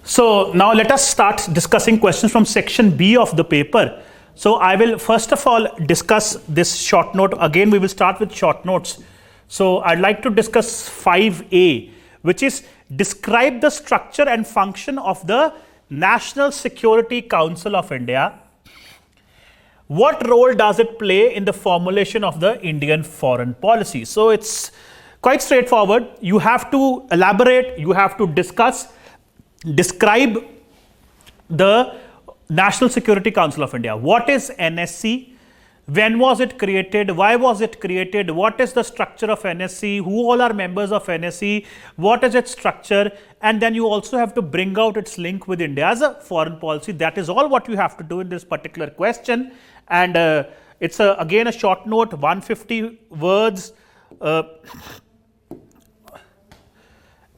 So now let us start discussing questions from section B of the paper. So I will first of all discuss this short note. Again, we will start with short notes. So I'd like to discuss 5A, which is describe the structure and function of the National Security Council of India. What role does it play in the formulation of the Indian foreign policy? So it's quite straightforward. You have to elaborate, you have to describe the National Security Council of India. What is NSC? When was it created? Why was it created? What is the structure of NSC? Who all are members of NSC? What is its structure? And then you also have to bring out its link with India's foreign policy. That is all what you have to do in this particular question. And it's again a short note, 150 words.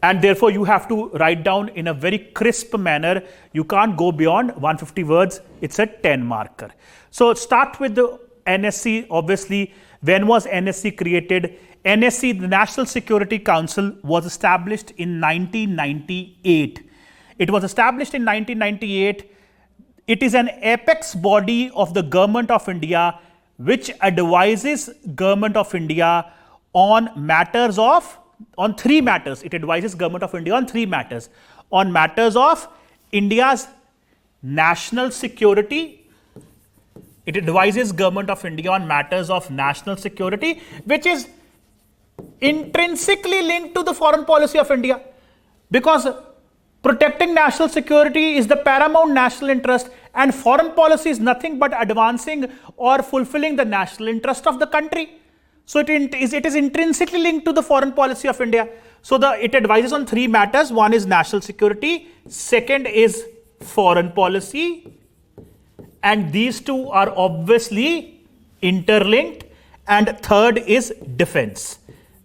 And therefore, you have to write down in a very crisp manner. You can't go beyond 150 words. It's a 10 marker. So start with the NSC. Obviously, when was NSC created? NSC, the National Security Council, was established in 1998. It was established in 1998. It is an apex body of the Government of India, which advises Government of India on matters of on three matters. It advises Government of India on three matters. On matters of India's national security. It advises Government of India on matters of national security, which is intrinsically linked to the foreign policy of India. Because protecting national security is the paramount national interest, and foreign policy is nothing but advancing or fulfilling the national interest of the country. So it is intrinsically linked to the foreign policy of India. So it advises on three matters. One is national security, second is foreign policy, and these two are obviously interlinked, and third is defense,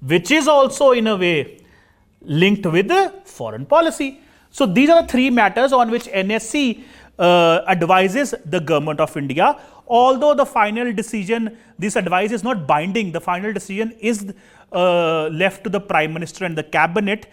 which is also in a way linked with the foreign policy. So these are the three matters on which NSC advises the Government of India. Although the final decision, this advice is not binding, the final decision is left to the Prime Minister and the Cabinet.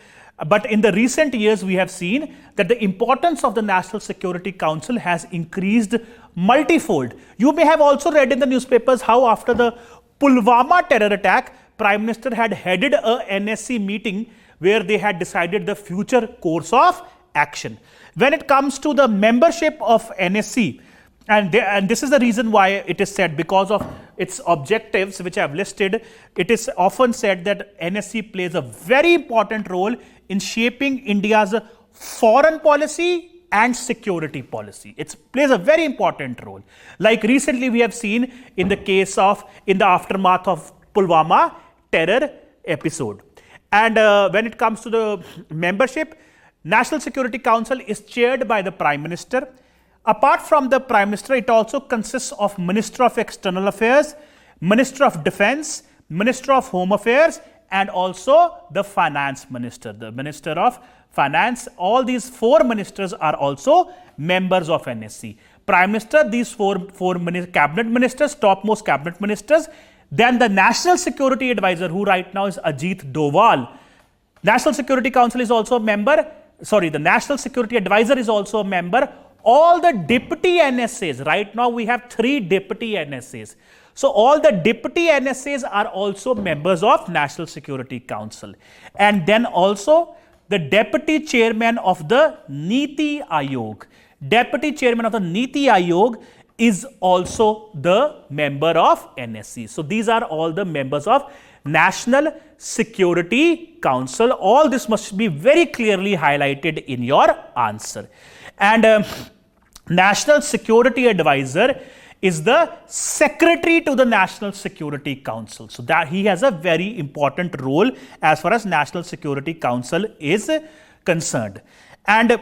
But in the recent years, we have seen that the importance of the National Security Council has increased multifold. You may have also read in the newspapers how after the Pulwama terror attack, Prime Minister had headed a NSC meeting where they had decided the future course of action. When it comes to the membership of NSC, and this is the reason why it is said, because of its objectives which I have listed, it is often said that NSC plays a very important role in shaping India's foreign policy and security policy. It plays a very important role. Like recently we have seen in the aftermath of Pulwama terror episode. And when it comes to the membership, National Security Council is chaired by the Prime Minister. Apart from the Prime Minister, it also consists of Minister of External Affairs, Minister of Defense, Minister of Home Affairs, and also the Finance Minister, the Minister of Finance. All these four ministers are also members of NSC. Prime Minister, these four cabinet ministers, topmost cabinet ministers. Then the National Security Advisor, who right now is Ajit Doval. National Security Council is also a member. The National Security Advisor is also a member. All the deputy NSAs, right now we have 3 deputy NSAs. So all the deputy NSAs are also members of National Security Council. And then also the deputy chairman of the Niti Aayog. Deputy chairman of the Niti Aayog is also the member of NSC. So these are all the members of National Security Council. All this must be very clearly highlighted in your answer. And National Security Advisor is the secretary to the National Security Council. So that he has a very important role as far as National Security Council is concerned. And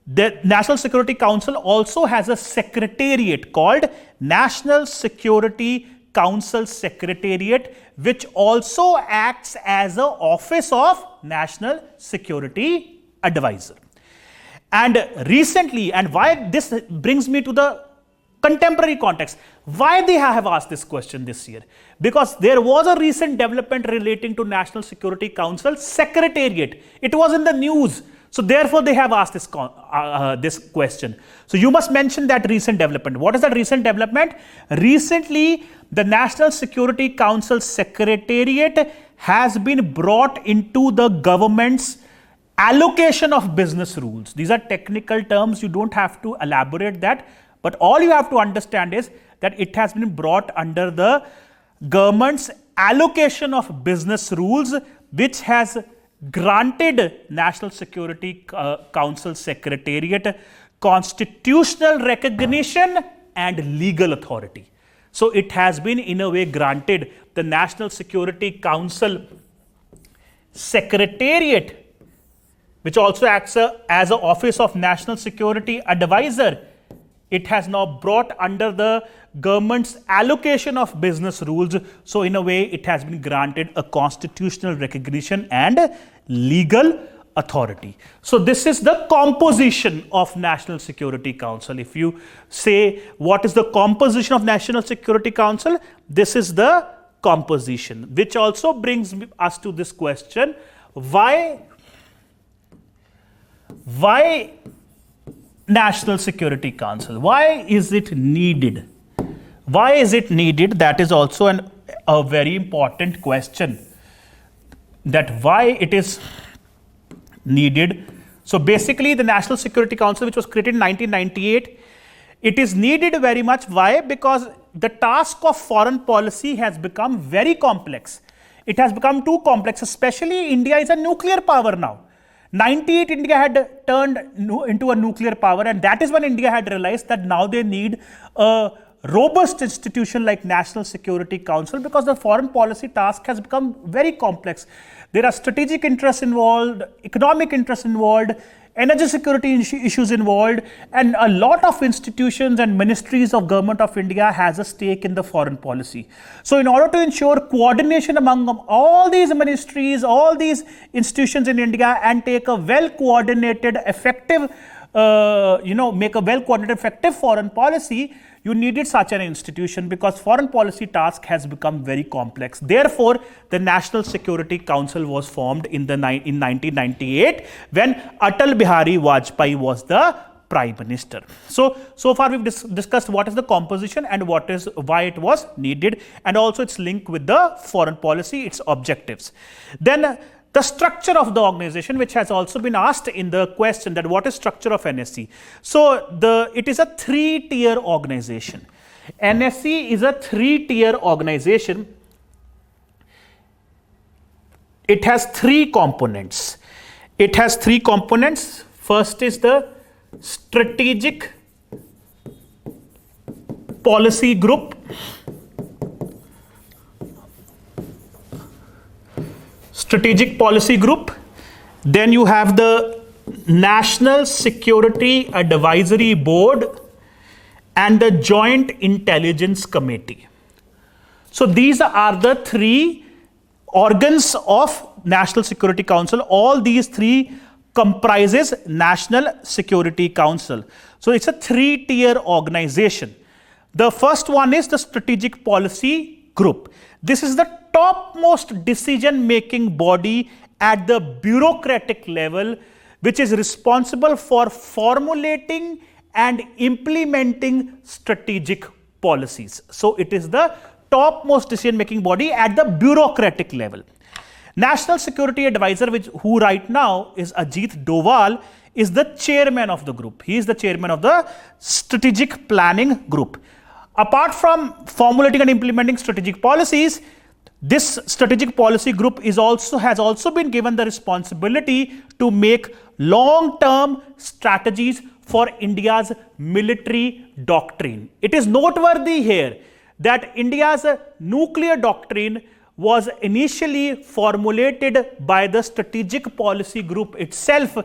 the National Security Council also has a secretariat called National Security Council Secretariat, which also acts as an office of National Security Advisor. And recently, and why this brings me to the contemporary context, why they have asked this question this year? Because there was a recent development relating to National Security Council Secretariat. It was in the news. So therefore, they have asked this question. So you must mention that recent development. What is that recent development? Recently, the National Security Council Secretariat has been brought into the government's allocation of business rules. These are technical terms. You don't have to elaborate that. But all you have to understand is that it has been brought under the government's allocation of business rules, which has granted National Security Council Secretariat constitutional recognition and legal authority. So it has been in a way granted the National Security Council Secretariat, which also acts as an Office of National Security Advisor. It has now brought under the government's allocation of business rules. So in a way, it has been granted a constitutional recognition and legal authority. So this is the composition of National Security Council. If you say what is the composition of National Security Council, this is the composition, which also brings us to this question: why National Security Council? Why is it needed? Why is it needed? That is also a very important question. That why it is needed. So basically, the National Security Council, which was created in 1998, it is needed very much. Why? Because the task of foreign policy has become very complex. It has become too complex, especially India is a nuclear power now. 98 India had turned into a nuclear power, and that is when India had realized that now they need a robust institution like National Security Council, because the foreign policy task has become very complex. There are strategic interests involved, economic interests involved, energy security issues involved, and a lot of institutions and ministries of Government of India has a stake in the foreign policy. So in order to ensure coordination among all these ministries, all these institutions in India, and take a well-coordinated, effective, make a well-coordinated, effective foreign policy, you needed such an institution, because foreign policy task has become very complex. Therefore, the National Security Council was formed in 1998 when Atal Bihari Vajpayee was the Prime Minister. So far we've discussed what is the composition and why it was needed, and also its link with the foreign policy, its objectives. Then the structure of the organization, which has also been asked in the question, that what is structure of NSC. So it is a 3-tier organization. NSC is a 3-tier organization. It has 3 components. First is the Strategic Policy Group. Strategic Policy Group. Then you have the National Security Advisory Board and the Joint Intelligence Committee. So these are the 3 organs of National Security Council. All these 3 comprises National Security Council. So it's a 3-tier organization. The first one is the Strategic Policy Group. This is the topmost decision-making body at the bureaucratic level, which is responsible for formulating and implementing strategic policies. So it is the topmost decision-making body at the bureaucratic level. National Security Advisor, who right now is Ajit Doval, is the chairman of the group. He is the chairman of the Strategic Planning Group. Apart from formulating and implementing strategic policies, this Strategic Policy Group has also been given the responsibility to make long-term strategies for India's military doctrine. It is noteworthy here that India's nuclear doctrine was initially formulated by the Strategic Policy Group itself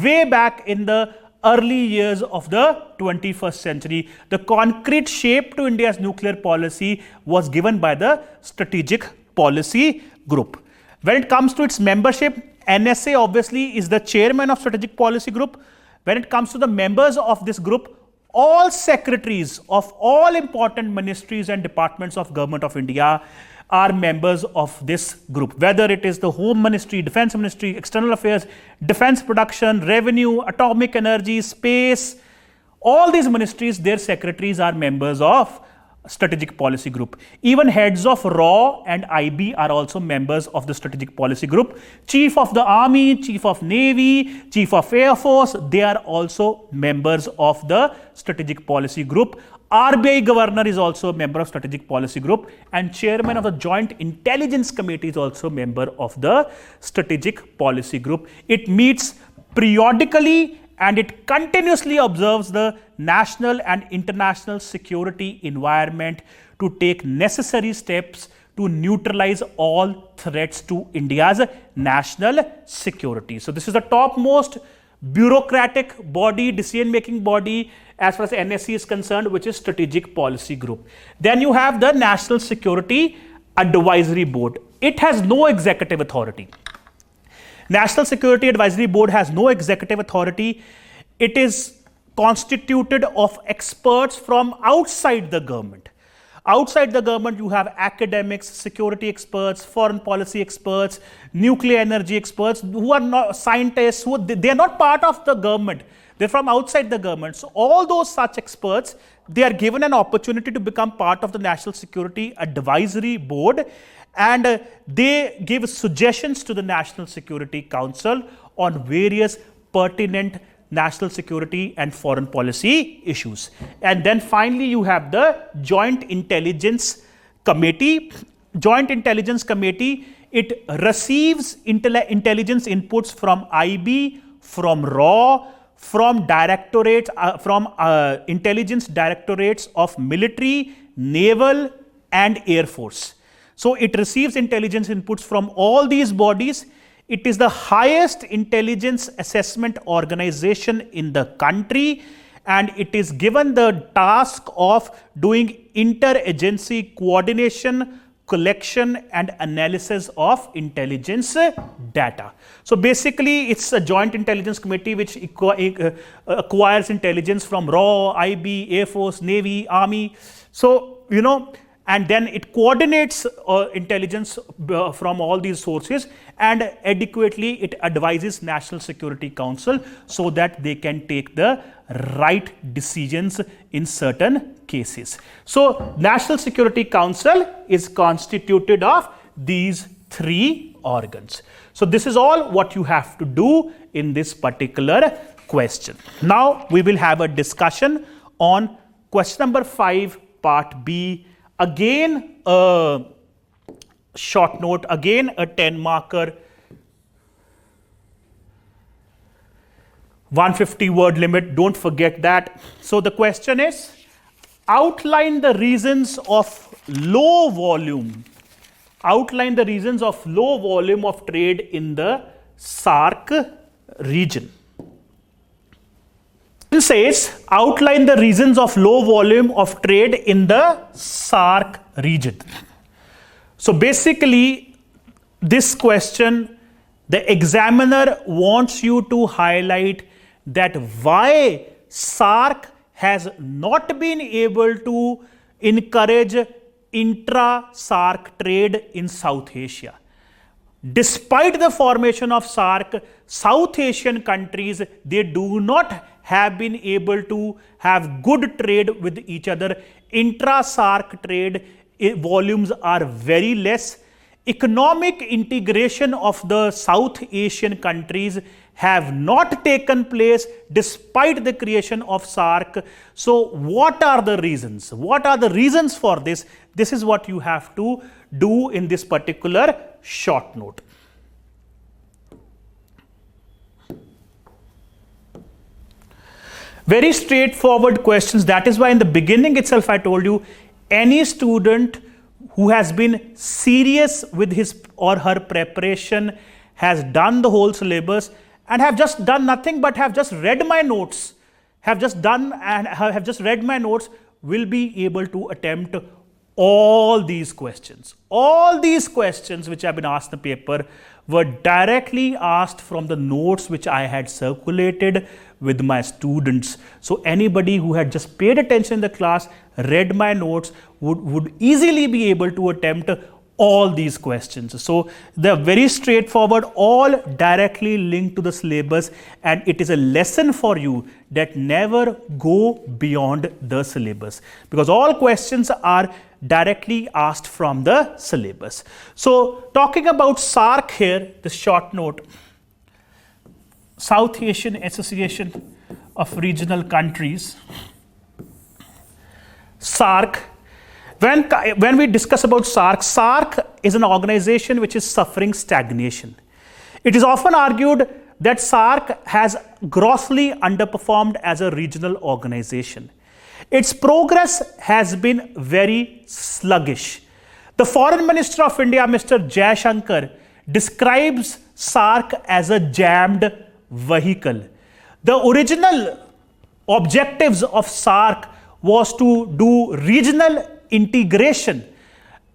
way back in the early years of the 21st century. The concrete shape to India's nuclear policy was given by the Strategic Policy Group. When it comes to its membership, NSA obviously is the chairman of Strategic Policy Group. When it comes to the members of this group, all secretaries of all important ministries and departments of Government of India, are members of this group, whether it is the Home Ministry, Defense Ministry, External Affairs, Defense Production, Revenue, Atomic Energy, Space. All these ministries, their secretaries are members of strategic policy group. Even heads of RAW and IB are also members of the strategic policy group. Chief of the Army, Chief of Navy, Chief of Air Force, they are also members of the strategic policy group. RBI Governor is also a member of strategic policy group, and Chairman of the Joint Intelligence Committee is also a member of the strategic policy group. It meets periodically and it continuously observes the national and international security environment to take necessary steps to neutralize all threats to India's national security. So this is the topmost bureaucratic body, decision-making body as far as NSC is concerned, which is Strategic Policy Group. Then you have the National Security Advisory Board. It has no executive authority. National Security Advisory Board has no executive authority. It is constituted of experts from outside the government. Outside the government, you have academics, security experts, foreign policy experts, nuclear energy experts, who are not scientists, they are not part of the government. They're from outside the government. So all those such experts, they are given an opportunity to become part of the National Security Advisory Board, and they give suggestions to the National Security Council on various pertinent national security and foreign policy issues. And then finally you have the Joint Intelligence Committee. Joint Intelligence Committee, it receives intelligence inputs from IB, from RAW, from directorates, intelligence directorates of military, naval and air force. So it receives intelligence inputs from all these bodies. It is the highest intelligence assessment organization in the country, and it is given the task of doing interagency coordination, collection and analysis of intelligence data. So basically it's a joint intelligence committee which acquires intelligence from RAW, IB, Air Force, Navy, Army. So, and then it coordinates intelligence from all these sources, and adequately it advises National Security Council so that they can take the right decisions in certain cases. So National Security Council is constituted of these three organs. So this is all what you have to do in this particular question. Now we will have a discussion on question number 5, part B. Again a short note, again a 10 marker, 150 word limit, don't forget that. So the question is, outline the reasons of low volume. Outline the reasons of low volume of trade in the SAARC region. It says, outline the reasons of low volume of trade in the SAARC region. So basically, this question, the examiner wants you to highlight that why SAARC has not been able to encourage intra-SAARC trade in South Asia. Despite the formation of SAARC, South Asian countries, they do not have been able to have good trade with each other. Intra-SAARC trade volumes are very less. Economic integration of the South Asian countries have not taken place despite the creation of SAARC. So what are the reasons? What are the reasons for this? This is what you have to do in this particular short note. Very straightforward questions. That is why in the beginning itself I told you, any student who has been serious with his or her preparation, has done the whole syllabus and have just done nothing but have just read my notes, will be able to attempt all these questions. All these questions which have been asked in the paper were directly asked from the notes which I had circulated with my students. So anybody who had just paid attention in the class, read my notes, would easily be able to attempt all these questions. So they're very straightforward, all directly linked to the syllabus, and it is a lesson for you that never go beyond the syllabus, because all questions are directly asked from the syllabus. So talking about SAARC here, the short note, South Asian Association of Regional Countries, SAARC. When we discuss about SAARC, SAARC is an organization which is suffering stagnation. It is often argued that SAARC has grossly underperformed as a regional organization. Its progress has been very sluggish. The Foreign Minister of India, Mr. Jaishankar, describes SAARC as a jammed vehicle. The original objectives of SAARC was to do regional integration,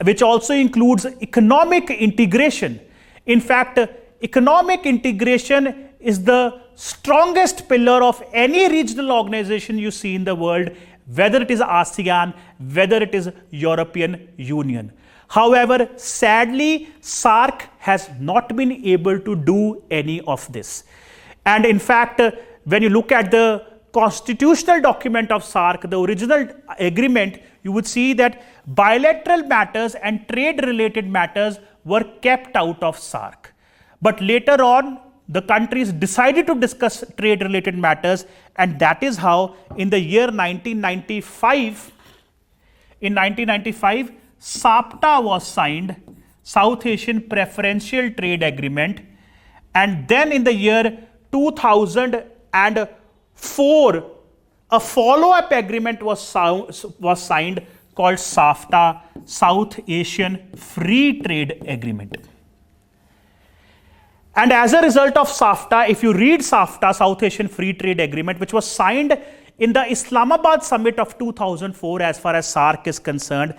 which also includes economic integration. In fact, economic integration is the strongest pillar of any regional organization you see in the world, whether it is ASEAN, whether it is European Union. However, sadly, SAARC has not been able to do any of this. And in fact, when you look at the constitutional document of SAARC, the original agreement, you would see that bilateral matters and trade related matters were kept out of SAARC. But later on, the countries decided to discuss trade related matters, and that is how in the year 1995, SAPTA was signed, South Asian Preferential Trade Agreement, and then in the year 2004, a follow-up agreement was signed called SAFTA, South Asian Free Trade Agreement. And as a result of SAFTA, if you read SAFTA, South Asian Free Trade Agreement, which was signed in the Islamabad Summit of 2004 as far as SAARC is concerned,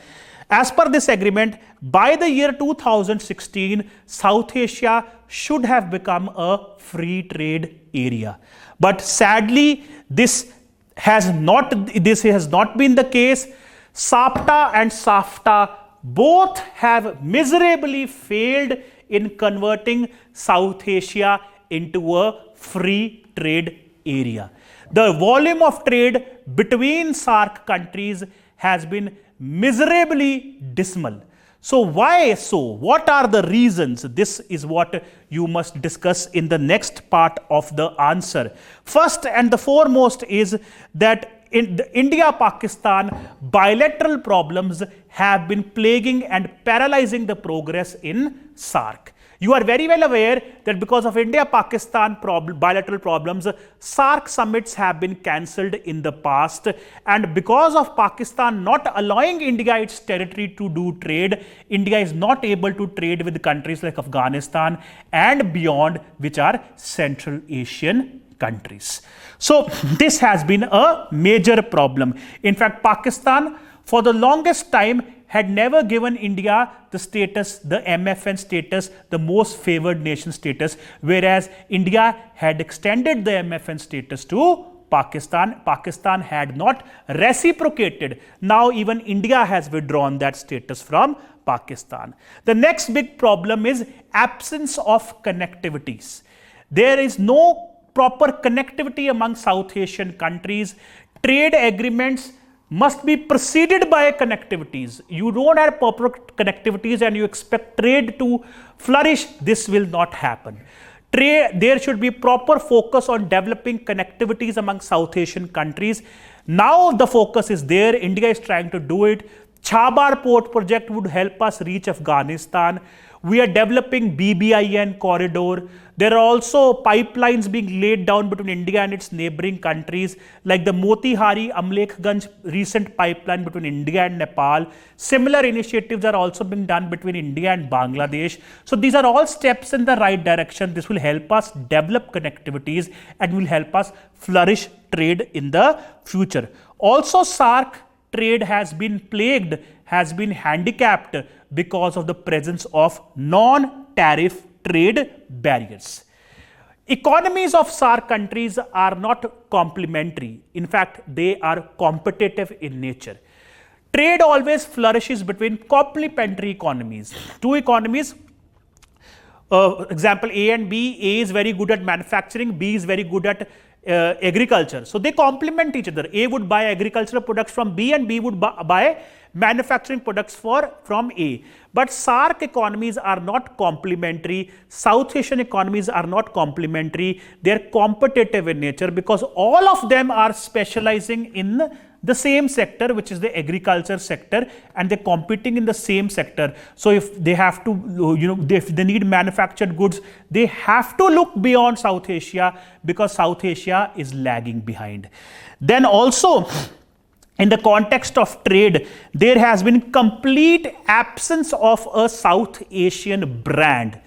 as per this agreement, by the year 2016, South Asia should have become a free trade area. But sadly, this has not been the case. SAPTA and SAFTA both have miserably failed in converting South Asia into a free trade area. The volume of trade between SAARC countries has been miserably dismal. So why so? What are the reasons? This is what you must discuss in the next part of the answer. First and the foremost is that in the India-Pakistan bilateral problems have been plaguing and paralyzing the progress in SAARC. You are very well aware that because of India-Pakistan bilateral problems, SAARC summits have been cancelled in the past, and because of Pakistan not allowing India its territory to do trade, India is not able to trade with countries like Afghanistan and beyond, which are Central Asian countries. So this has been a major problem. In fact, Pakistan for the longest time had never given India the status, the MFN status, the most favored nation status, whereas India had extended the MFN status to Pakistan. Pakistan had not reciprocated. Now even India has withdrawn that status from Pakistan. The next big problem is absence of connectivities. There is no proper connectivity among South Asian countries. Trade agreements must be preceded by connectivities. You don't have proper connectivities and you expect trade to flourish, this will not happen. There should be proper focus on developing connectivities among South Asian countries. Now the focus is there, India is trying to do it. Chabar port project would help us reach Afghanistan. We are developing BBIN corridor. There are also pipelines being laid down between India and its neighboring countries, like the Motihari Amlekganj recent pipeline between India and Nepal. Similar initiatives are also being done between India and Bangladesh. So these are all steps in the right direction. This will help us develop connectivities and will help us flourish trade in the future. Also, SAARC trade has been plagued, has been handicapped because of the presence of non-tariff trade barriers. Economies of SAARC countries are not complementary. In fact, they are competitive in nature. Trade always flourishes between complementary economies. Two economies, example A and B, A is very good at manufacturing, B is very good at agriculture. So they complement each other. A would buy agricultural products from B and B would buy manufacturing products from A. But SAARC economies are not complementary. South Asian economies are not complementary. They are competitive in nature because all of them are specializing in the same sector, which is the agriculture sector, and they're competing in the same sector. So if they have to, if they need manufactured goods, they have to look beyond South Asia because South Asia is lagging behind. Then also, in the context of trade, there has been complete absence of a South Asian brand.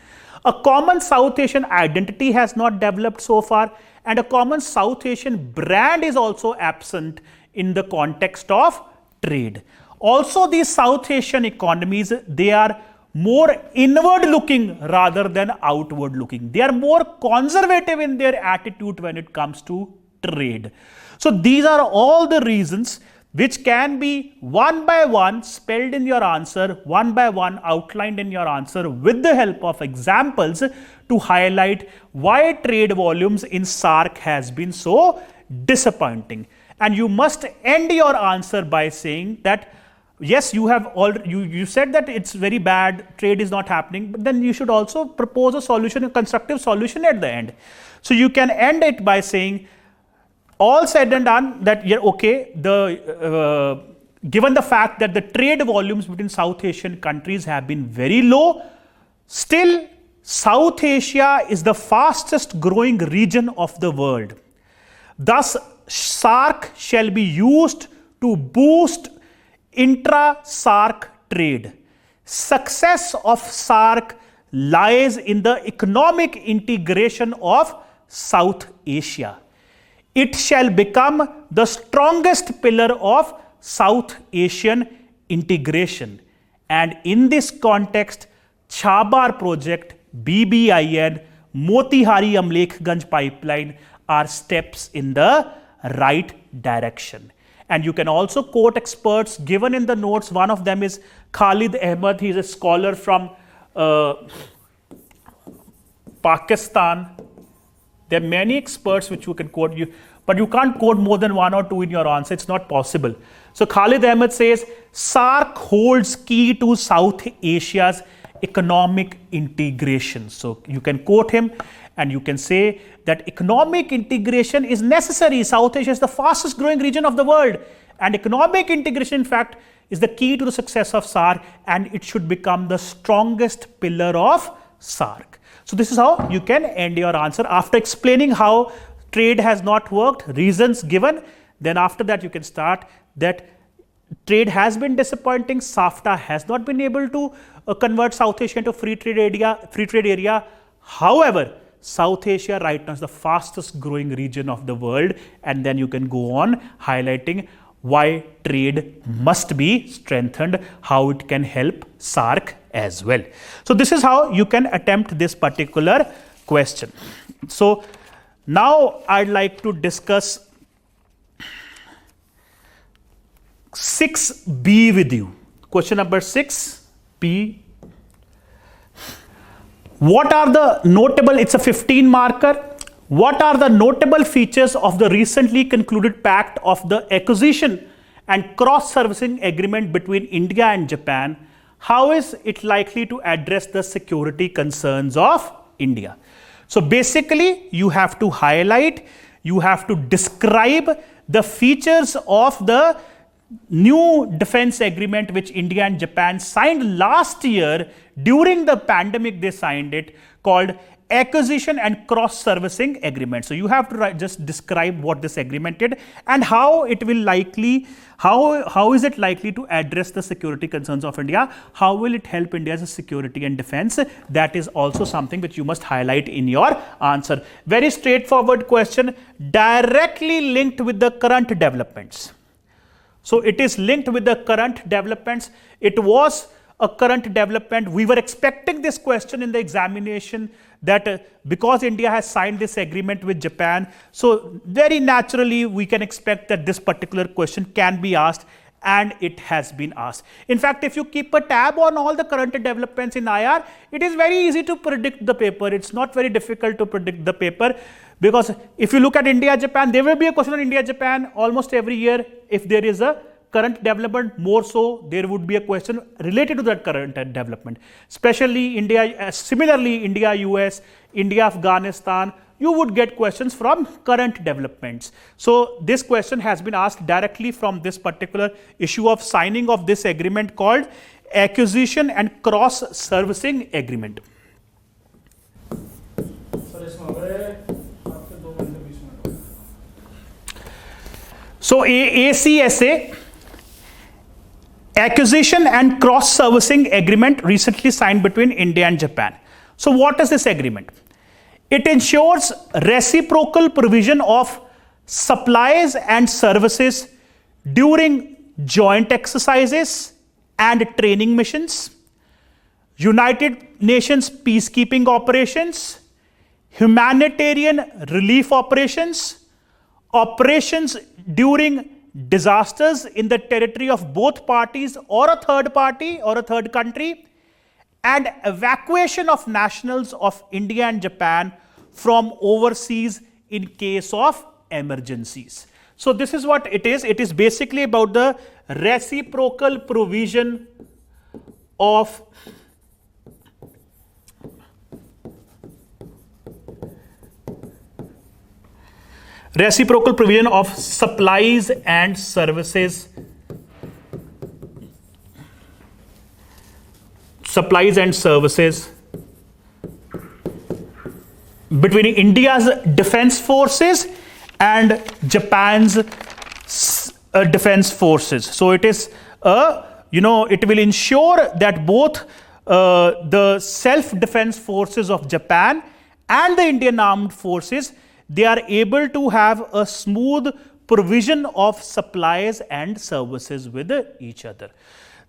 A common South Asian identity has not developed so far, and a common South Asian brand is also absent in the context of trade. Also, these South Asian economies, they are more inward looking rather than outward looking. They are more conservative in their attitude when it comes to trade. So these are all the reasons which can be one by one spelled in your answer, one by one outlined in your answer with the help of examples to highlight why trade volumes in SAARC has been so disappointing. And you must end your answer by saying that yes, you have you said that it's very bad, trade is not happening, but then you should also propose a solution, a constructive solution at the end. So you can end it by saying, all said and done, that yeah, okay, given the fact that the trade volumes between South Asian countries have been very low, still South Asia is the fastest growing region of the world. Thus, SAARC shall be used to boost intra-SAARC trade. Success of SAARC lies in the economic integration of South Asia. It shall become the strongest pillar of South Asian integration. And in this context, Chabar project, BBIN, Motihari Amlekganj pipeline are steps in the right direction. And you can also quote experts given in the notes. One of them is Khalid Ahmed. He is a scholar from Pakistan. There are many experts which you can quote, but you can't quote more than one or two in your answer. It's not possible. So Khalid Ahmed says, SAARC holds key to South Asia's economic integration. So you can quote him and you can say that economic integration is necessary. South Asia is the fastest growing region of the world, and economic integration, in fact, is the key to the success of SAARC, and it should become the strongest pillar of SAARC. So this is how you can end your answer after explaining how trade has not worked, reasons given. Then after that you can start that trade has been disappointing. SAFTA has not been able to convert South Asia into free trade area. However, South Asia right now is the fastest growing region of the world, and then you can go on highlighting why trade must be strengthened, how it can help SAARC as well. So this is how you can attempt this particular question. So now I'd like to discuss 6B with you. Question number 6B. What are the notable, it's a 15 marker. What are the notable features of the recently concluded pact of the acquisition and cross-servicing agreement between India and Japan? How is it likely to address the security concerns of India? So basically, you have to highlight, you have to describe the features of the new defense agreement which India and Japan signed last year. During the pandemic they signed it, called acquisition and cross-servicing agreement. So you have to just describe what this agreement did and how it will likely, how is it likely to address the security concerns of India? How will it help India's security and defense? That is also something which you must highlight in your answer. Very straightforward question, directly linked with the current developments. So it is linked with the current developments. It was a current development. We were expecting this question in the examination that because India has signed this agreement with Japan, so very naturally we can expect that this particular question can be asked. and it has been asked. In fact, if you keep a tab on all the current developments in IR, it is very easy to predict the paper. It's not very difficult to predict the paper, because if you look at India, Japan, there will be a question on India, Japan almost every year. If there is a current development, more so, there would be a question related to that current development. Especially India, similarly India, US, India, Afghanistan, you would get questions from current developments. So this question has been asked directly from this particular issue of signing of this agreement called Acquisition and Cross-Servicing Agreement. So ACSA, Acquisition and Cross-Servicing Agreement, recently signed between India and Japan. So what is this agreement? It ensures reciprocal provision of supplies and services during joint exercises and training missions, United Nations peacekeeping operations, humanitarian relief operations, operations during disasters in the territory of both parties or a third party or a third country, and evacuation of nationals of India and Japan from overseas in case of emergencies. So this is what it is. It is basically about the reciprocal provision of supplies and services between India's defense forces and Japan's defense forces. So it is, it will ensure that both the self-defense forces of Japan and the Indian armed forces, they are able to have a smooth provision of supplies and services with each other.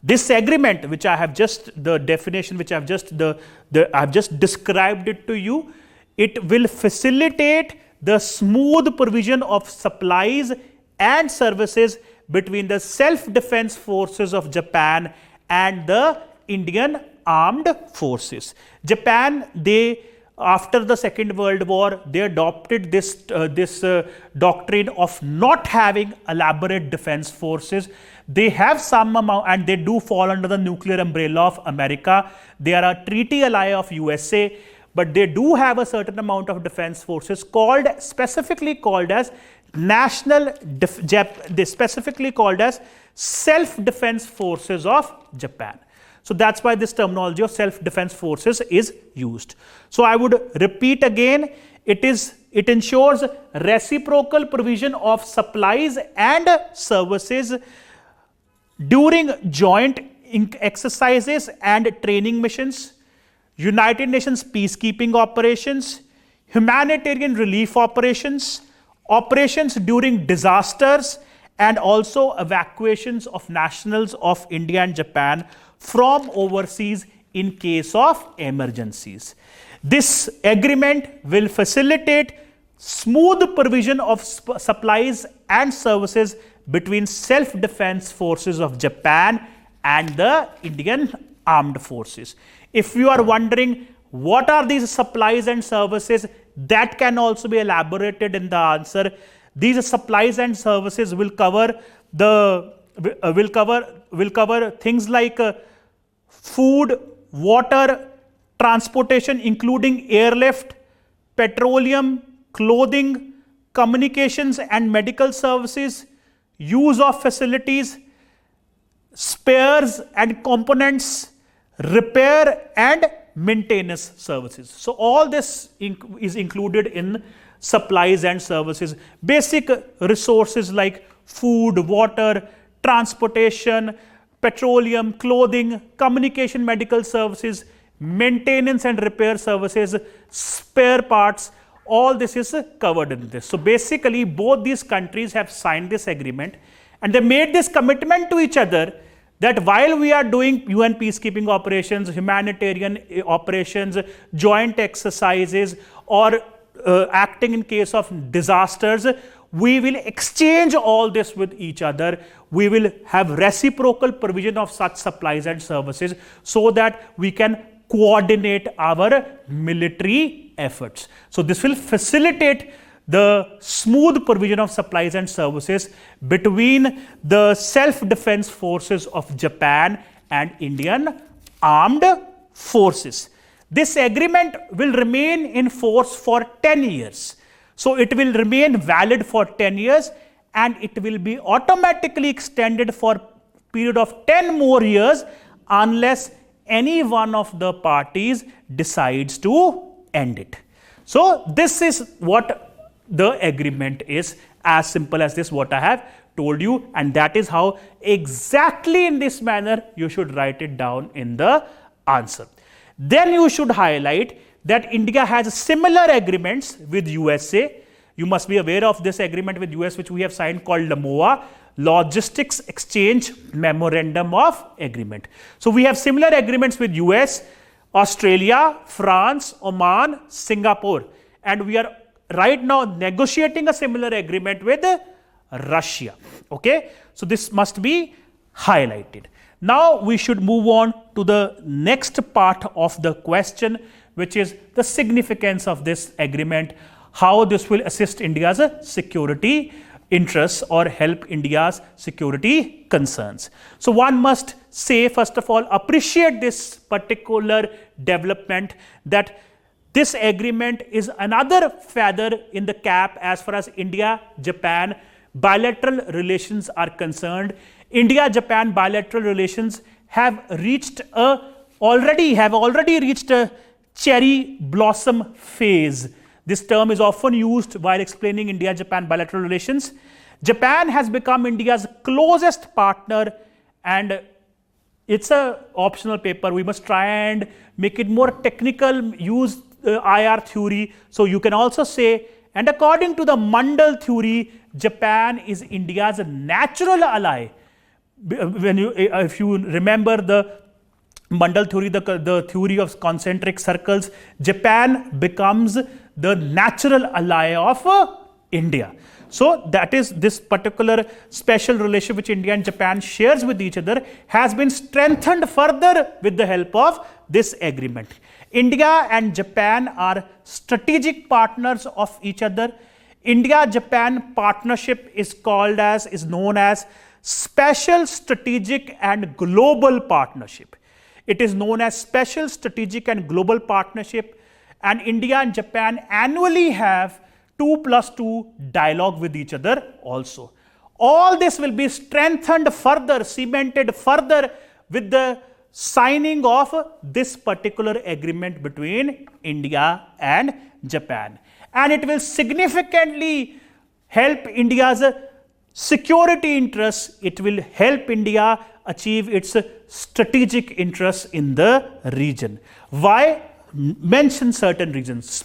This agreement, which I have just, the definition which I have just, I have just described it to you, it will facilitate the smooth provision of supplies and services between the self-defense forces of Japan and the Indian armed forces. Japan, after the Second World War, they adopted this doctrine of not having elaborate defense forces. They have some amount, and they do fall under the nuclear umbrella of America. They are a treaty ally of USA, but they do have a certain amount of defense forces specifically called as self-defense forces of Japan. So that's why this terminology of self-defense forces is used. So I would repeat again, it ensures reciprocal provision of supplies and services during joint exercises and training missions, United Nations peacekeeping operations, humanitarian relief operations, operations during disasters, and also evacuations of nationals of India and Japan from overseas in case of emergencies. This agreement will facilitate smooth provision of supplies and services between self-defense forces of Japan and the Indian armed forces. If you are wondering what are these supplies and services, that can also be elaborated in the answer. These supplies and services will cover things like food, water, transportation including airlift, petroleum, clothing, communications and medical services, use of facilities, spares and components, repair and maintenance services. So all this is included in supplies and services. Basic resources like food, water, transportation, petroleum, clothing, communication, medical services, maintenance and repair services, spare parts, all this is covered in this. So basically both these countries have signed this agreement and they made this commitment to each other that while we are doing UN peacekeeping operations, humanitarian operations, joint exercises, or acting in case of disasters, we will exchange all this with each other. We will have reciprocal provision of such supplies and services so that we can coordinate our military efforts. So this will facilitate the smooth provision of supplies and services between the self-defense forces of Japan and Indian armed forces. This agreement will remain in force for 10 years. So it will remain valid for 10 years and it will be automatically extended for a period of 10 more years unless any one of the parties decides to end it. So this is what the agreement is, as simple as this, what I have told you, and that is how exactly in this manner you should write it down in the answer. Then you should highlight that India has similar agreements with USA. You must be aware of this agreement with US which we have signed called LAMOA, Logistics Exchange Memorandum of Agreement. So we have similar agreements with US, Australia, France, Oman, Singapore, and we are right now negotiating a similar agreement with Russia. Okay, so this must be highlighted. Now we should move on to the next part of the question, which is the significance of this agreement, how this will assist India's security interests or help India's security concerns. So one must say, first of all, appreciate this particular development, that this agreement is another feather in the cap as far as India-Japan bilateral relations are concerned. India-Japan bilateral relations have already reached a cherry blossom phase. This term is often used while explaining India-Japan bilateral relations. Japan has become India's closest partner, and it's an optional paper. We must try and make it more technical, use IR theory. So you can also say, and according to the Mandal theory, Japan is India's natural ally. If you remember the Mandal theory, the theory of concentric circles, Japan becomes the natural ally of India. So that is, this particular special relationship which India and Japan shares with each other has been strengthened further with the help of this agreement. India and Japan are strategic partners of each other. India-Japan partnership is known as Special Strategic and Global Partnership. It is known as Special Strategic and Global Partnership, and India and Japan annually have 2+2 dialogue with each other also. All this will be strengthened further, cemented further with the signing of this particular agreement between India and Japan. And it will significantly help India's security interests. It will help India achieve its strategic interests in the region. Why? Mention certain reasons.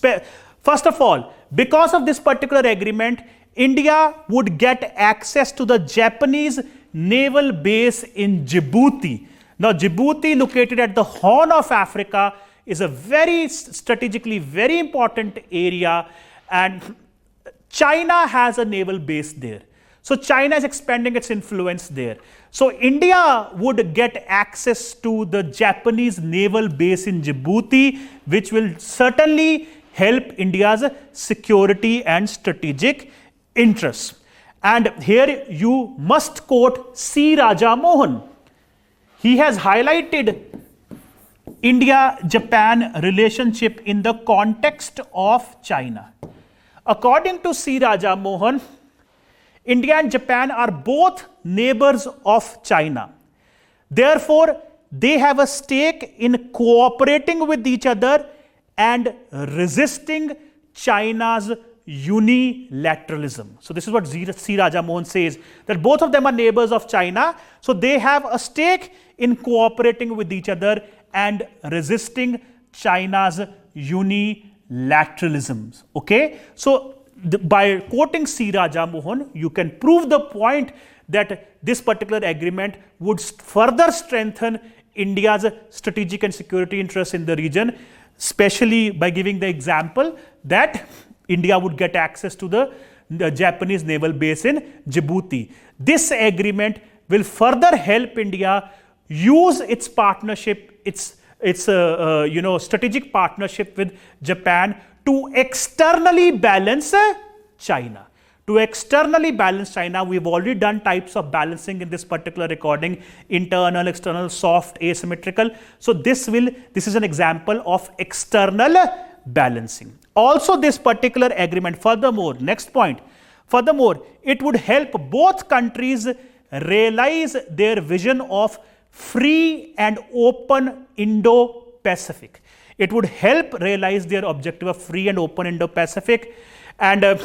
First of all, because of this particular agreement, India would get access to the Japanese naval base in Djibouti. Now, Djibouti, located at the Horn of Africa, is a very strategically very important area, and China has a naval base there. So China is expanding its influence there. So India would get access to the Japanese naval base in Djibouti, which will certainly help India's security and strategic interests. And here you must quote C. Raja Mohan. He has highlighted India-Japan relationship in the context of China. According to C. Raja Mohan, India and Japan are both neighbors of China. Therefore, they have a stake in cooperating with each other and resisting China's unilateralism. So this is what C. Raja Mohan says, that both of them are neighbors of China. So they have a stake in cooperating with each other and resisting China's unilateralism. Okay. So by quoting C. Raja Mohan, you can prove the point that this particular agreement would further strengthen India's strategic and security interests in the region, especially by giving the example that India would get access to the the Japanese naval base in Djibouti. This agreement will further help India use its partnership, its strategic partnership with Japan to externally balance China. To externally balance China, we've already done types of balancing in this particular recording: internal, external, soft, asymmetrical. So this is an example of external balancing. Also, this particular agreement, furthermore, next point, furthermore, it would help both countries realize their vision of free and open Indo-Pacific. It would help realize their objective of free and open Indo-Pacific. And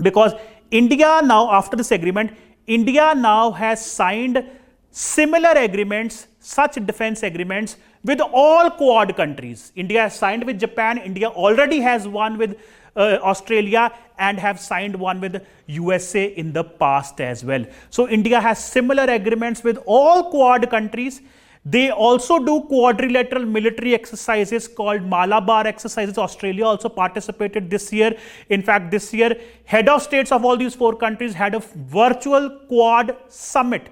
because India now, after this agreement, India now has signed similar agreements, such defense agreements, with all Quad countries. India has signed with Japan, India already has one with Australia, and have signed one with USA in the past as well. So India has similar agreements with all Quad countries. They also do quadrilateral military exercises called Malabar exercises. Australia also participated this year. In fact, this year, head of states of all these 4 countries had a virtual Quad summit.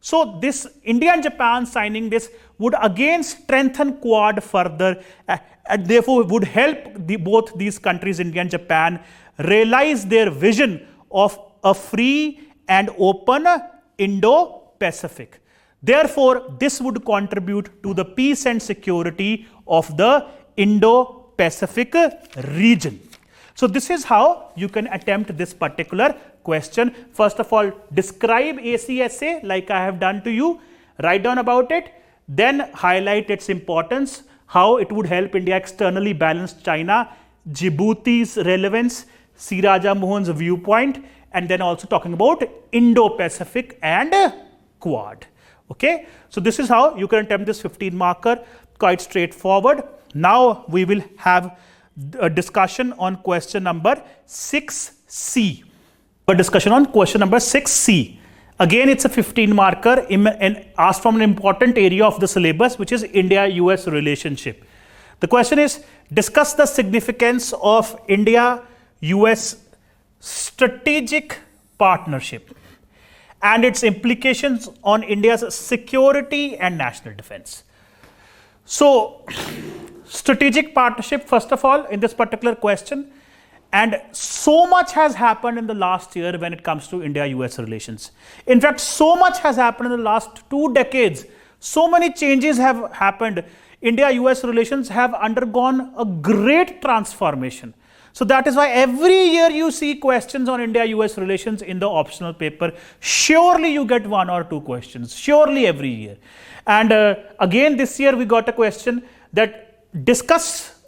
So this India and Japan signing this would again strengthen Quad further, and therefore would help both these countries, India and Japan, realize their vision of a free and open Indo-Pacific. Therefore, this would contribute to the peace and security of the Indo-Pacific region. So this is how you can attempt this particular question. First of all, describe ACSA like I have done to you, write down about it, then highlight its importance, how it would help India externally balance China, Djibouti's relevance, C. Raja Mohan's viewpoint, and then also talking about Indo-Pacific and Quad. Okay, so this is how you can attempt this 15 marker, quite straightforward. Now we will have a discussion on question number 6C. A discussion on question number 6C. Again, it's a 15 marker and asked from an important area of the syllabus, which is India-US relationship. The question is, discuss the significance of India-US strategic partnership and its implications on India's security and national defense. So, strategic partnership, first of all, in this particular question, and so much has happened in the last year when it comes to India-US relations. In fact, so much has happened in the last 2 decades. So many changes have happened. India-US relations have undergone a great transformation. So that is why every year you see questions on India-US relations in the optional paper. Surely you get 1 or 2 questions, surely every year. And again this year we got a question that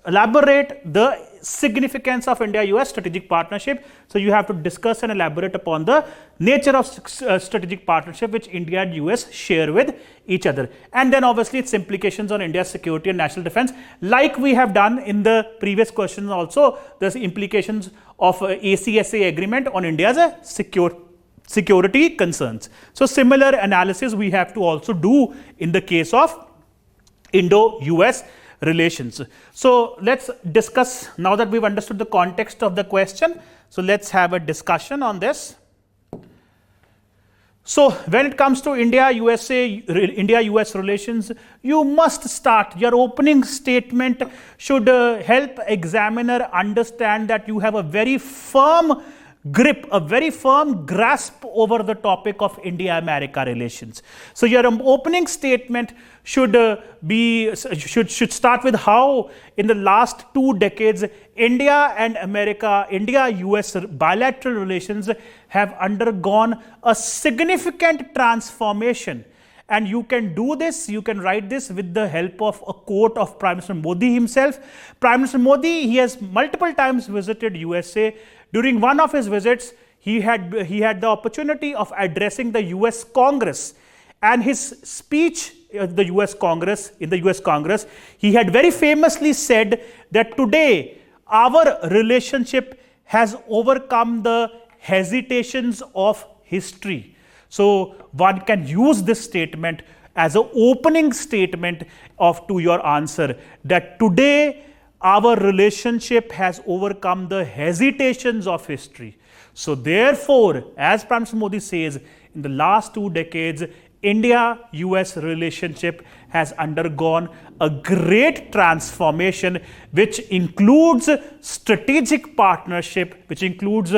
elaborate the significance of India-US strategic partnership. So you have to discuss and elaborate upon the nature of strategic partnership which India and US share with each other. And then obviously its implications on India's security and national defense. Like we have done in the previous questions also, the implications of ACSA agreement on India's security concerns. So similar analysis we have to also do in the case of Indo-US relations. So let's discuss, now that we've understood the context of the question, so let's have a discussion on this. So when it comes to India-US relations, you must start, your opening statement should help examiner understand that you have a very firm grip, a very firm grasp over the topic of India-America relations. So your opening statement should start with how in the last 2 decades India and America, India-US bilateral relations have undergone a significant transformation. And you can do this, you can write this with the help of a quote of Prime Minister Modi himself. Prime Minister Modi, he has multiple times visited USA. During one of his visits, he had the opportunity of addressing the US Congress. And his speech in the US Congress, he had very famously said that today our relationship has overcome the hesitations of history. So one can use this statement as an opening statement to your answer, that today our relationship has overcome the hesitations of history. So therefore, as Prime Minister Modi says, in the last 2 decades, India-US relationship has undergone a great transformation, which includes strategic partnership, which includes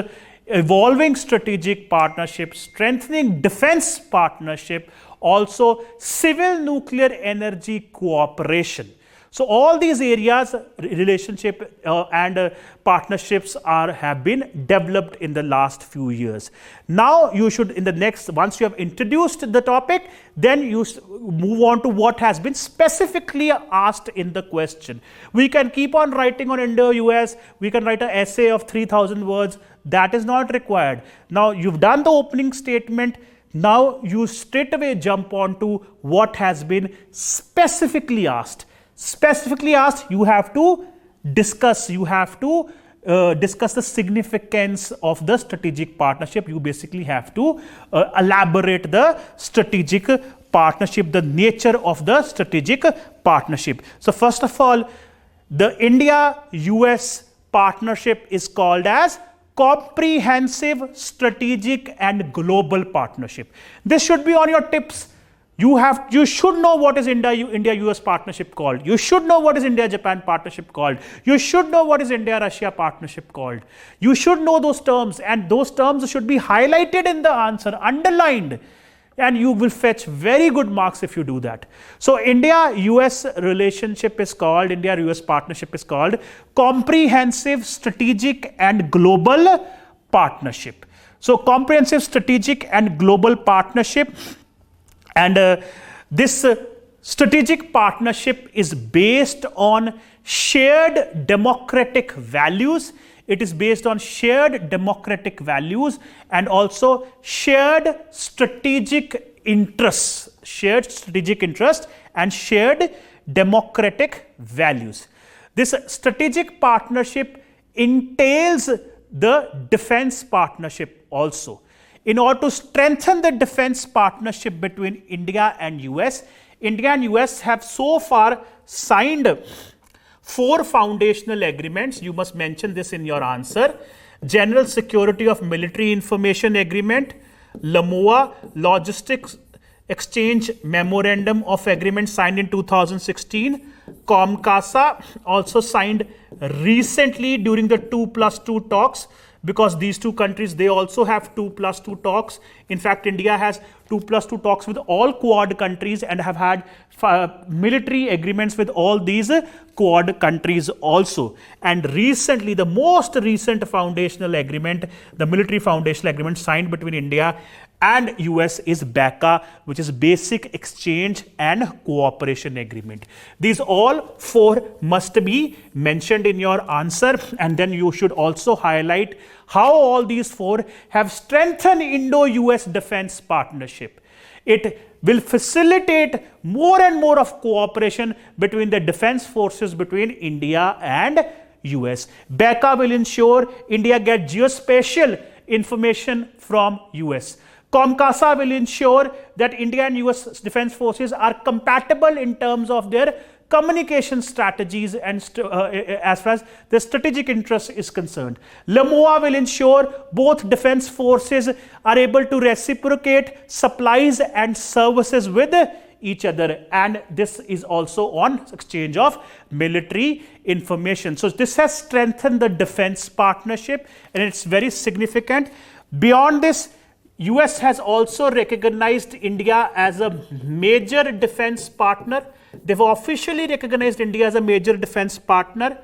evolving strategic partnership, strengthening defense partnership, also civil nuclear energy cooperation. So all these areas, relationship and partnerships have been developed in the last few years. Now you should, in the next, once you have introduced the topic, then you move on to what has been specifically asked in the question. We can keep on writing on Indo-US, we can write an essay of 3,000 words, that is not required. Now you've done the opening statement, now you straight away jump on to what has been specifically asked. Specifically asked, you have to discuss the significance of the strategic partnership. You basically have to elaborate the strategic partnership, the nature of the strategic partnership. So first of all, the India-US partnership is called as Comprehensive Strategic and Global Partnership. This should be on your tips. You should know what is India-US partnership called. You should know what is India-Japan partnership called. You should know what is India-Russia partnership called. You should know those terms, and those terms should be highlighted in the answer, underlined, and you will fetch very good marks if you do that. So India-US relationship is called, India-US partnership is called Comprehensive Strategic and Global Partnership. So Comprehensive Strategic and Global Partnership. And this strategic partnership is based on shared democratic values. It is based on shared democratic values and also shared strategic interests. Shared strategic interest and shared democratic values. This strategic partnership entails the defense partnership also. In order to strengthen the defense partnership between India and US have so far signed 4 foundational agreements. You must mention this in your answer. General Security of Military Information Agreement, LAMOA, Logistics Exchange Memorandum of Agreement signed in 2016, COMCASA also signed recently during the 2+2 talks, because these 2 countries, they also have 2+2 talks. In fact, India has 2+2 talks with all Quad countries and have had military agreements with all these Quad countries also. And recently, the most recent foundational agreement, the military foundational agreement signed between India and US is BACA, which is Basic Exchange and Cooperation Agreement. These all 4 must be mentioned in your answer, and then you should also highlight how all these 4 have strengthened Indo-US defense partnership. It will facilitate more and more of cooperation between the defense forces between India and US. BACA will ensure India gets geospatial information from US. COMCASA will ensure that India and US defense forces are compatible in terms of their communication strategies and as far as the strategic interest is concerned. LAMOA will ensure both defense forces are able to reciprocate supplies and services with each other, and this is also on exchange of military information. So this has strengthened the defense partnership, and it's very significant. Beyond this, US has also recognized India as a major defense partner. They've officially recognized India as a major defense partner.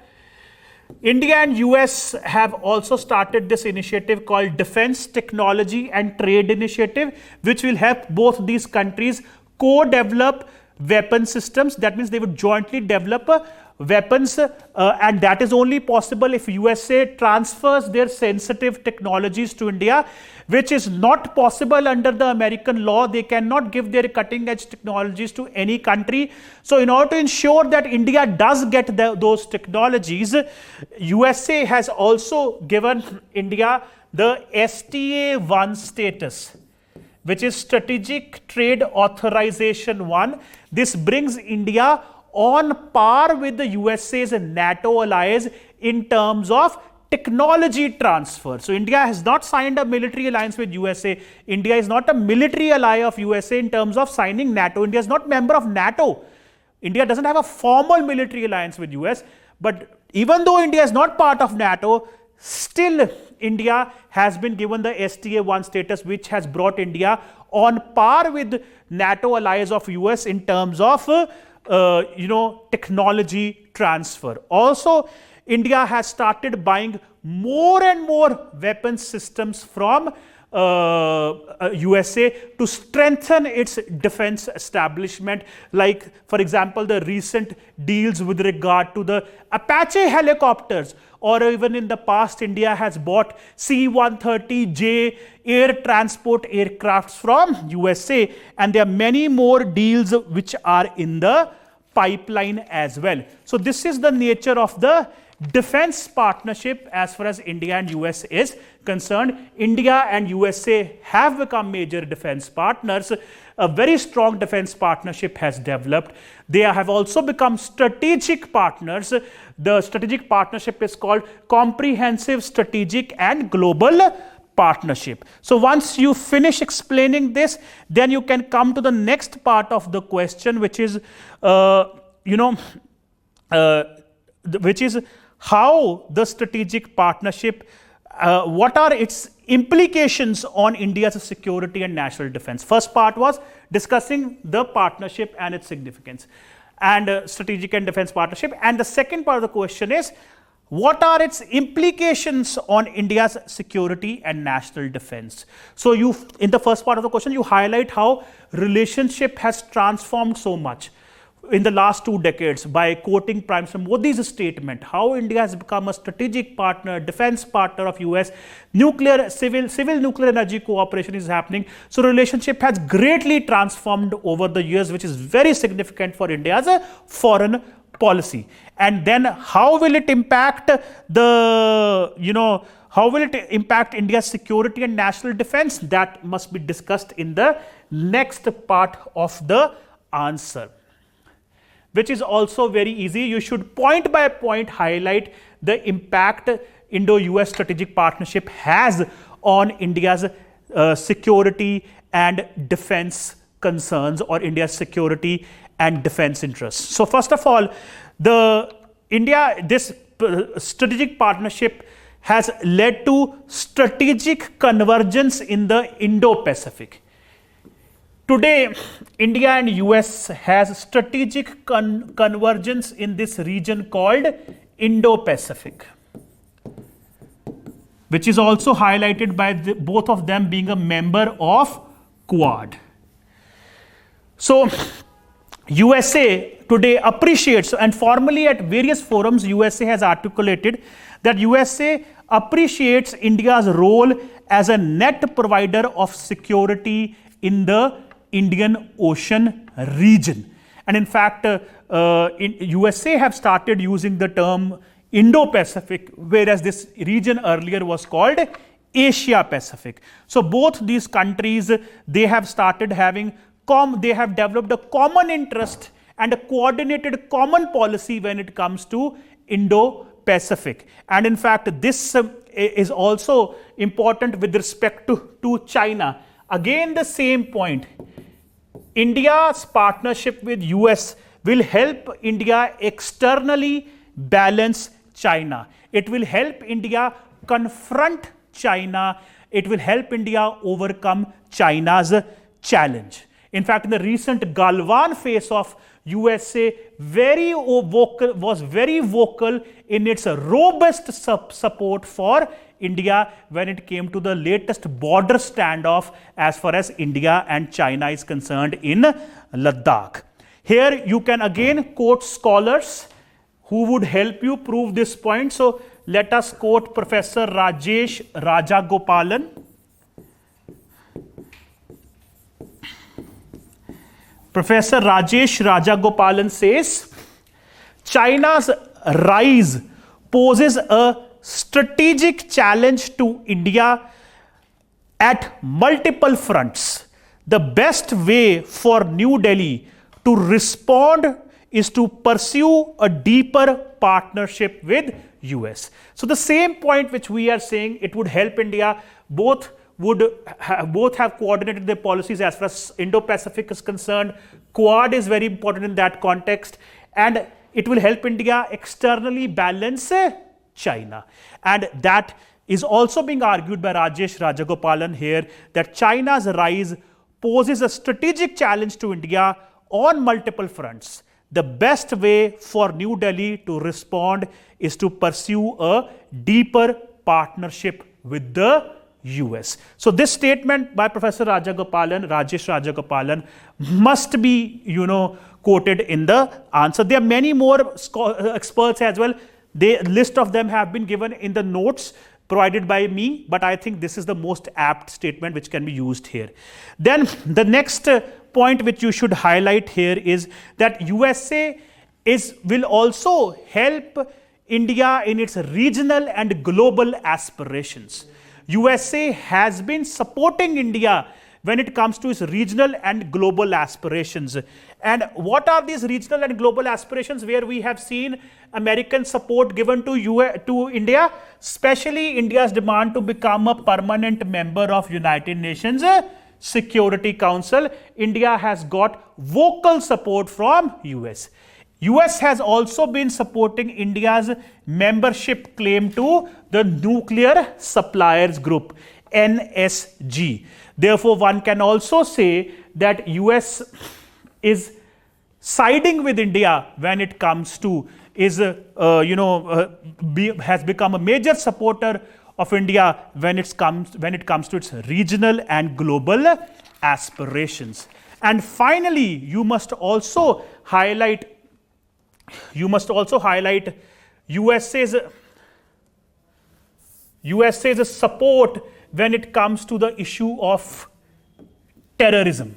India and US have also started this initiative called Defense Technology and Trade Initiative, which will help both these countries co-develop weapon systems. That means they would jointly develop weapons, and that is only possible if USA transfers their sensitive technologies to India, which is not possible under the American law. They cannot give their cutting edge technologies to any country. So in order to ensure that India does get those technologies, USA has also given India the STA-1 status, which is Strategic Trade Authorization 1. This brings India on par with the USA's NATO allies in terms of technology transfer. So India has not signed a military alliance with USA. India is not a military ally of USA in terms of signing NATO. India is not member of NATO. India doesn't have a formal military alliance with US, but even though India is not part of NATO, still India has been given the STA-1 status, which has brought India on par with NATO allies of US in terms of technology transfer. Also, India has started buying more and more weapons systems from USA to strengthen its defense establishment, like for example the recent deals with regard to the Apache helicopters, or even in the past India has bought C-130J air transport aircrafts from USA, and there are many more deals which are in the pipeline as well. So this is the nature of the defense partnership as far as India and US is concerned. India and USA have become major defense partners. A very strong defense partnership has developed. They have also become strategic partners. The strategic partnership is called Comprehensive Strategic and Global Partnership. So once you finish explaining this, then you can come to the next part of the question, which is how the strategic partnership, what are its implications on India's security and national defense. First part was discussing the partnership and its significance, and strategic and defense partnership. And the second part of the question is, what are its implications on India's security and national defense? So in the first part of the question, you highlight how relationship has transformed so much in the last 2 decades by quoting Prime Minister Modi's statement, how India has become a strategic partner, defense partner of US, civil nuclear energy cooperation is happening. So relationship has greatly transformed over the years, which is very significant for India's foreign policy. And then how will it impact India's security and national defense? That must be discussed in the next part of the answer, which is also very easy. You should point by point highlight the impact Indo-US strategic partnership has on India's security and defense concerns, or India's security and defense interests. So first of all, this strategic partnership has led to strategic convergence in the Indo-Pacific. Today, India and US has strategic convergence in this region called Indo-Pacific, which is also highlighted by both of them being a member of Quad. So, USA today appreciates, and formally at various forums, USA has articulated that USA appreciates India's role as a net provider of security in the Indian Ocean region. And in fact, USA have started using the term Indo-Pacific, whereas this region earlier was called Asia-Pacific. So both these countries, they have started having, they have developed a common interest and a coordinated common policy when it comes to Indo-Pacific. And in fact, this is also important with respect to China. Again, the same point. India's partnership with US will help India externally balance China. It will help India confront China. It will help India overcome China's challenge. In fact, in the recent Galwan face-off, USA was very vocal in its robust support for India when it came to the latest border standoff as far as India and China is concerned in Ladakh. Here you can again quote scholars who would help you prove this point. So let us quote Professor Rajesh Rajagopalan. Professor Rajesh Rajagopalan says, China's rise poses a strategic challenge to India at multiple fronts. The best way for New Delhi to respond is to pursue a deeper partnership with US. So the same point which we are saying, it would help India. Both have coordinated their policies as far as Indo-Pacific is concerned. Quad is very important in that context, and it will help India externally balance China. And that is also being argued by Rajesh Rajagopalan here, that China's rise poses a strategic challenge to India on multiple fronts. The best way for New Delhi to respond is to pursue a deeper partnership with the US. So this statement by Professor Rajagopalan, Rajesh Rajagopalan, must be, quoted in the answer. There are many more experts as well. The list of them have been given in the notes provided by me, but I think this is the most apt statement which can be used here. Then the next point which you should highlight here is that USA will also help India in its regional and global aspirations. USA has been supporting India when it comes to its regional and global aspirations. And what are these regional and global aspirations where we have seen American support given to India? Especially India's demand to become a permanent member of United Nations Security Council. India has got vocal support from US. US has also been supporting India's membership claim to the Nuclear Suppliers Group, NSG. Therefore, one can also say that US is siding with India when it comes to, has become a major supporter of India when it comes to its regional and global aspirations. And finally, you must also highlight USA's support when it comes to the issue of terrorism.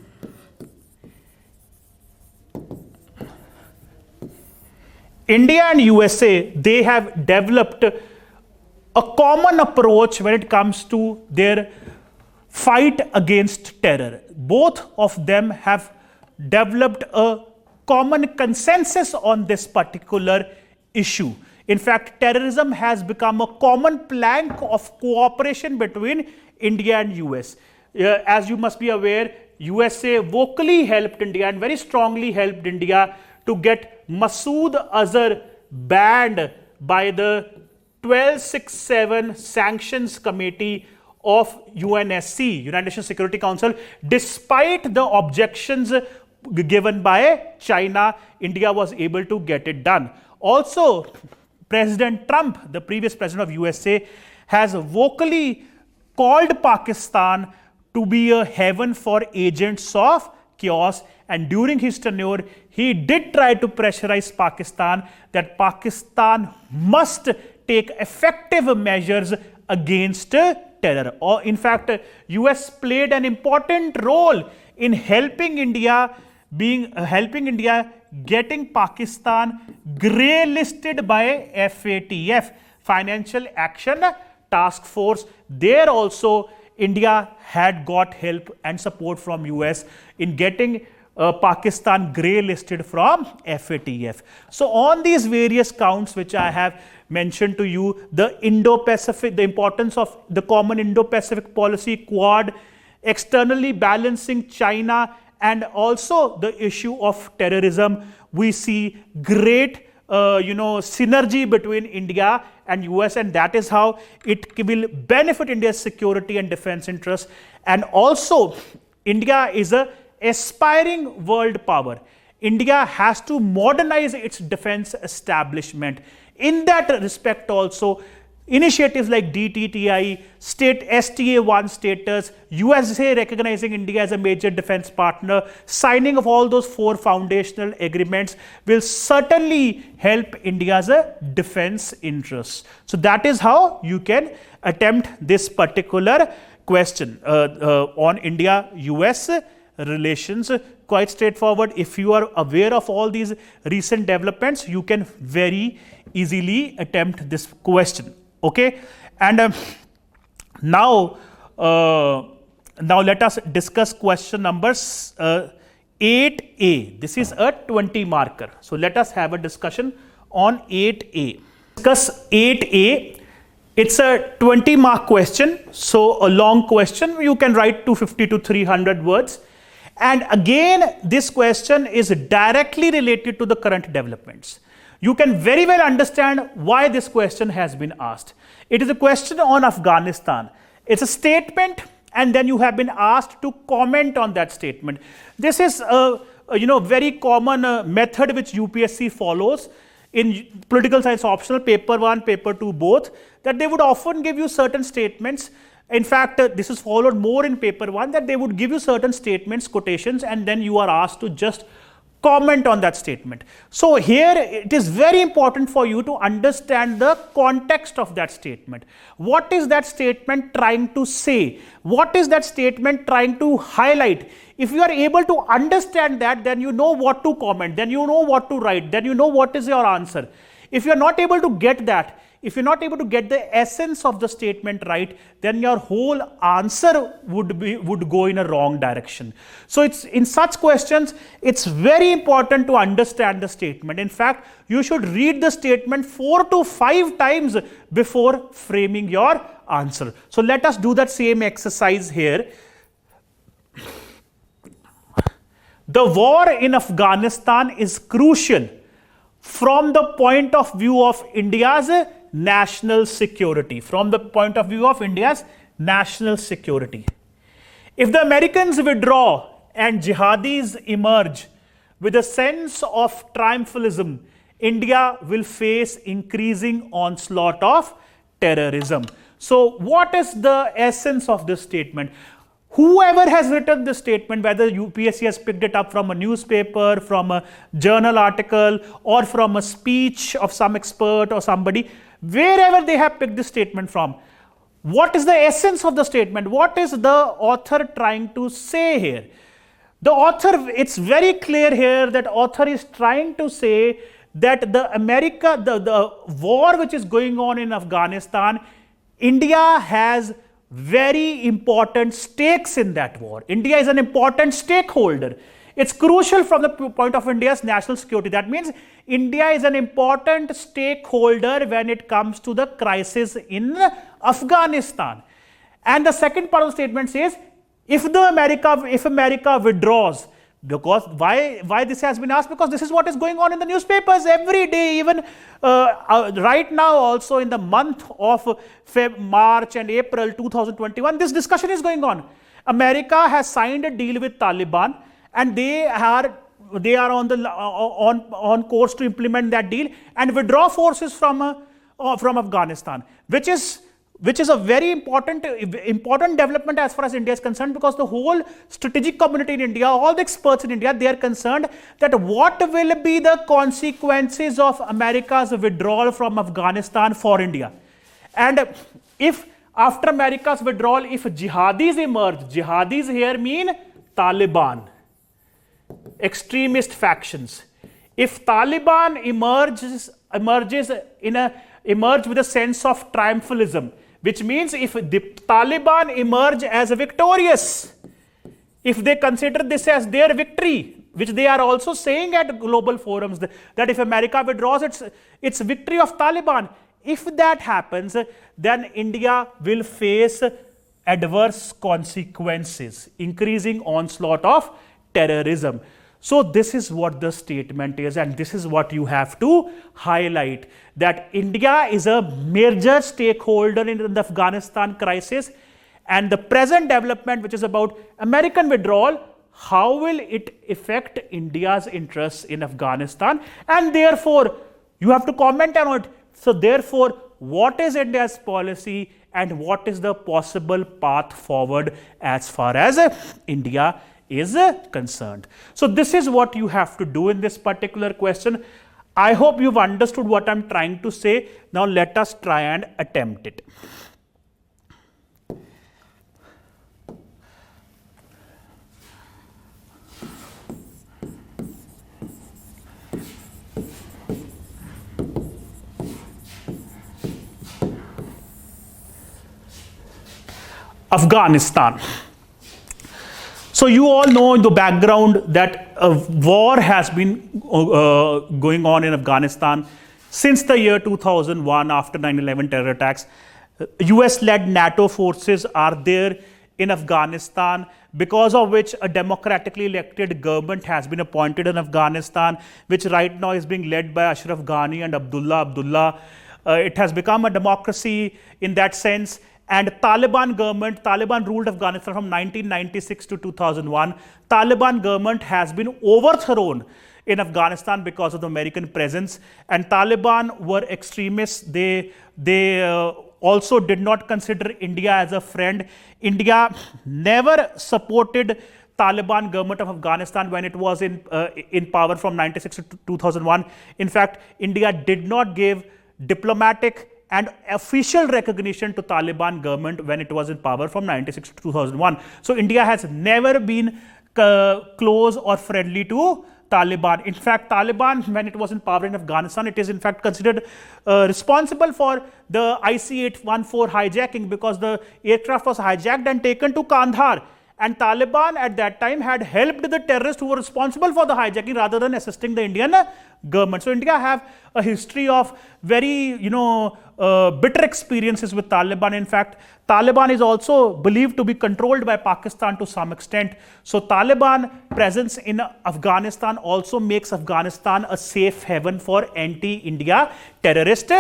India and USA, they have developed a common approach when it comes to their fight against terror. Both of them have developed a common consensus on this particular issue. In fact, terrorism has become a common plank of cooperation between India and US. As you must be aware, USA vocally helped India and very strongly helped India to get Masood Azhar banned by the 1267 Sanctions Committee of UNSC, United Nations Security Council. Despite the objections given by China, India was able to get it done. Also, President Trump, the previous president of USA, has vocally called Pakistan to be a haven for agents of chaos, and during his tenure, he did try to pressurize Pakistan that Pakistan must take effective measures against terror. Or in fact, US played an important role in helping India getting Pakistan grey listed by FATF, Financial Action Task Force. There also India had got help and support from US in getting Pakistan grey listed from FATF. So on these various counts which I have mentioned to you, the Indo-Pacific, the importance of the common Indo-Pacific policy, Quad, externally balancing China, and also the issue of terrorism, we see great synergy between India and US, and that is how it will benefit India's security and defense interests. And also, India is a aspiring world power. India has to modernize its defense establishment. In that respect also, initiatives like DTTI, state STA1 status, USA recognizing India as a major defense partner, signing of all those 4 foundational agreements will certainly help India's defense interests. So that is how you can attempt this particular question on India-US relations. Quite straightforward. If you are aware of all these recent developments, you can very easily attempt this question. Okay, and now let us discuss question numbers 8A. This is a 20 marker. So let us have a discussion on 8A. Discuss 8A. It's a 20 mark question. So a long question. You can write 250 to 300 words. And again, this question is directly related to the current developments. You can very well understand why this question has been asked. It is a question on Afghanistan. It's a statement, and then you have been asked to comment on that statement. This is a very common method which UPSC follows in political science optional, paper 1, paper 2 both, that they would often give you certain statements. In fact, this is followed more in paper 1, that they would give you certain statements, quotations, and then you are asked to just comment on that statement. So here it is very important for you to understand the context of that statement. What is that statement trying to say? What is that statement trying to highlight? If you are able to understand that, then you know what to comment, then you know what to write, then you know what is your answer. If you are not able to get that, if you're not able to get the essence of the statement right, then your whole answer would go in a wrong direction. So it's in such questions, it's very important to understand the statement. In fact, you should read the statement 4 to 5 times before framing your answer. So let us do that same exercise here. The war in Afghanistan is crucial from the point of view of India's national security. From the point of view of India's national security. If the Americans withdraw and jihadis emerge with a sense of triumphalism, India will face increasing onslaught of terrorism. So what is the essence of this statement? Whoever has written this statement, whether UPSC has picked it up from a newspaper, from a journal article, or from a speech of some expert or somebody, wherever they have picked this statement from, what is the essence of the statement? What is the author trying to say here? The author, it's very clear here that author is trying to say that the war which is going on in Afghanistan, India has very important stakes in that war. India is an important stakeholder. It's crucial from the point of India's national security. That means India is an important stakeholder when it comes to the crisis in Afghanistan. And the second part of the statement says, if America withdraws, because why this has been asked? Because this is what is going on in the newspapers every day, even right now also in the month of March and April 2021, this discussion is going on. America has signed a deal with Taliban, and they are on course to implement that deal and withdraw forces from Afghanistan, which is a very important development as far as India is concerned, because the whole strategic community in India, all the experts in India, they are concerned that what will be the consequences of America's withdrawal from Afghanistan for India. And if after America's withdrawal, if jihadis emerge, jihadis here mean Taliban, extremist factions. If Taliban emerge with a sense of triumphalism, which means if the Taliban emerge as victorious, if they consider this as their victory, which they are also saying at global forums, that if America withdraws, it's victory of Taliban. If that happens, then India will face adverse consequences, increasing onslaught of terrorism. So this is what the statement is, and this is what you have to highlight, that India is a major stakeholder in the Afghanistan crisis, and the present development, which is about American withdrawal, how will it affect India's interests in Afghanistan, and therefore you have to comment on it. So therefore, what is India's policy and what is the possible path forward as far as India is concerned. So this is what you have to do in this particular question. I hope you've understood what I'm trying to say. Now let us try and attempt it. Afghanistan. So you all know in the background that a war has been going on in Afghanistan since the year 2001 after 9/11 terror attacks. US-led NATO forces are there in Afghanistan, because of which a democratically elected government has been appointed in Afghanistan, which right now is being led by Ashraf Ghani and Abdullah Abdullah. It has become a democracy in that sense. And Taliban ruled Afghanistan from 1996 to 2001. Taliban government has been overthrown in Afghanistan because of the American presence. And Taliban were extremists. They also did not consider India as a friend. India never supported Taliban government of Afghanistan when it was in power from 96 to 2001. In fact, India did not give diplomatic and official recognition to Taliban government when it was in power from 96 to 2001. So India has never been close or friendly to Taliban. In fact, Taliban, when it was in power in Afghanistan, it is in fact considered responsible for the IC-814 hijacking, because the aircraft was hijacked and taken to Kandahar. And Taliban at that time had helped the terrorists who were responsible for the hijacking rather than assisting the Indian government. So India have a history of very, bitter experiences with Taliban. In fact, Taliban is also believed to be controlled by Pakistan to some extent. So Taliban presence in Afghanistan also makes Afghanistan a safe haven for anti-India terrorist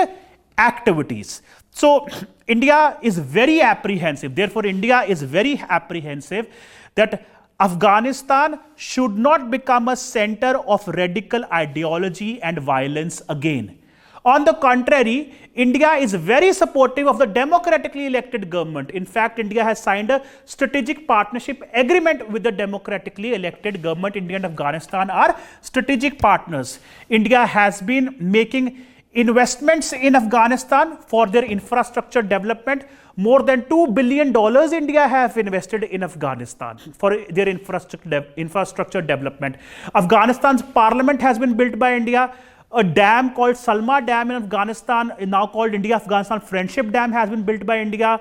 activities. So India is very apprehensive. Therefore, India is very apprehensive that Afghanistan should not become a center of radical ideology and violence again. On the contrary, India is very supportive of the democratically elected government. In fact, India has signed a strategic partnership agreement with the democratically elected government. India and Afghanistan are strategic partners. India has been making investments in Afghanistan for their infrastructure development. More than $2 billion India have invested in Afghanistan for their infrastructure development. Afghanistan's parliament has been built by India. A dam called Salma Dam in Afghanistan, now called India-Afghanistan Friendship Dam, has been built by India.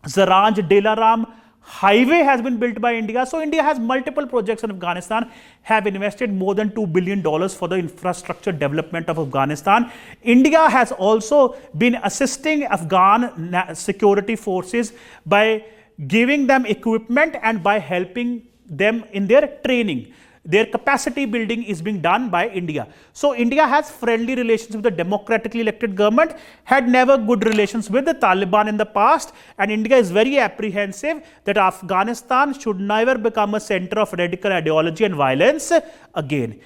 Zaranj-Delaram highway has been built by India. So India has multiple projects in Afghanistan, have invested more than $2 billion for the infrastructure development of Afghanistan. India has also been assisting Afghan security forces by giving them equipment and by helping them in their training. Their capacity building is being done by India. So India has friendly relations with the democratically elected government, had never good relations with the Taliban in the past, and India is very apprehensive that Afghanistan should never become a center of radical ideology and violence again.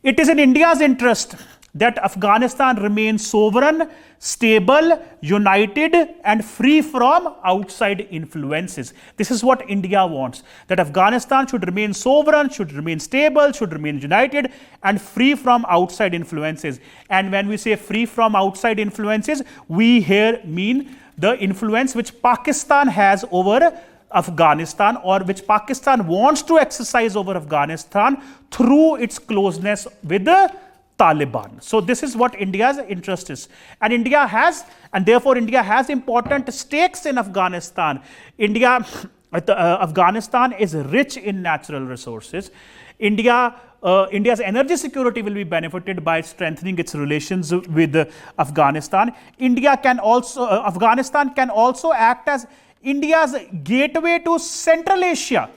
It is in India's interest that Afghanistan remains sovereign, stable, united, and free from outside influences. This is what India wants, that Afghanistan should remain sovereign, should remain stable, should remain united, and free from outside influences. And when we say free from outside influences, we here mean the influence which Pakistan has over Afghanistan, or which Pakistan wants to exercise over Afghanistan through its closeness with the Taliban. So this is what India's interest is. And therefore India has important stakes in Afghanistan. Afghanistan is rich in natural resources. India's energy security will be benefited by strengthening its relations with Afghanistan. Afghanistan can also act as India's gateway to Central Asia,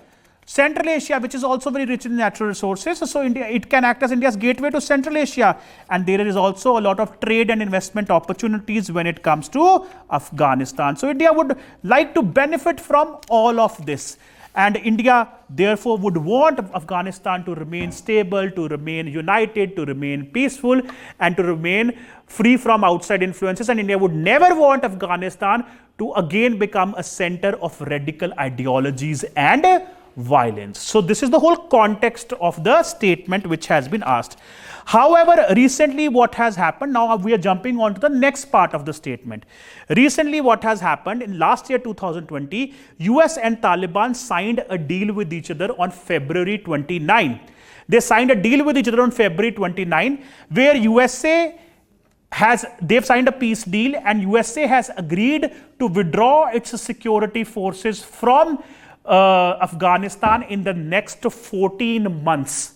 which is also very rich in natural resources. So it can act as India's gateway to Central Asia. And there is also a lot of trade and investment opportunities when it comes to Afghanistan. So India would like to benefit from all of this. And India, therefore, would want Afghanistan to remain stable, to remain united, to remain peaceful, and to remain free from outside influences. And India would never want Afghanistan to again become a center of radical ideologies and violence. So this is the whole context of the statement which has been asked. However, recently what has happened, now we are jumping on to the next part of the statement. Recently what has happened, in last year 2020, US and Taliban signed a deal with each other on February 29. They signed a deal with each other on February 29, where they've signed a peace deal, and USA has agreed to withdraw its security forces from Afghanistan in the next 14 months.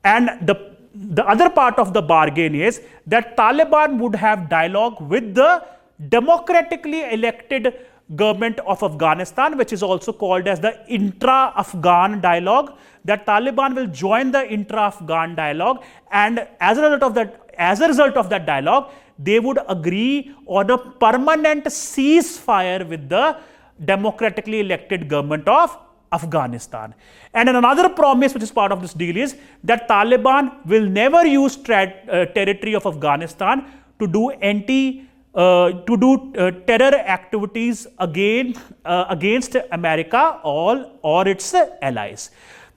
And the other part of the bargain is that Taliban would have dialogue with the democratically elected government of Afghanistan, which is also called as the intra-Afghan dialogue, that Taliban will join the intra-Afghan dialogue, and as a result of that dialogue, they would agree on a permanent ceasefire with the democratically elected government of Afghanistan. And another promise which is part of this deal is that Taliban will never use territory of Afghanistan to do terror activities against America or its allies.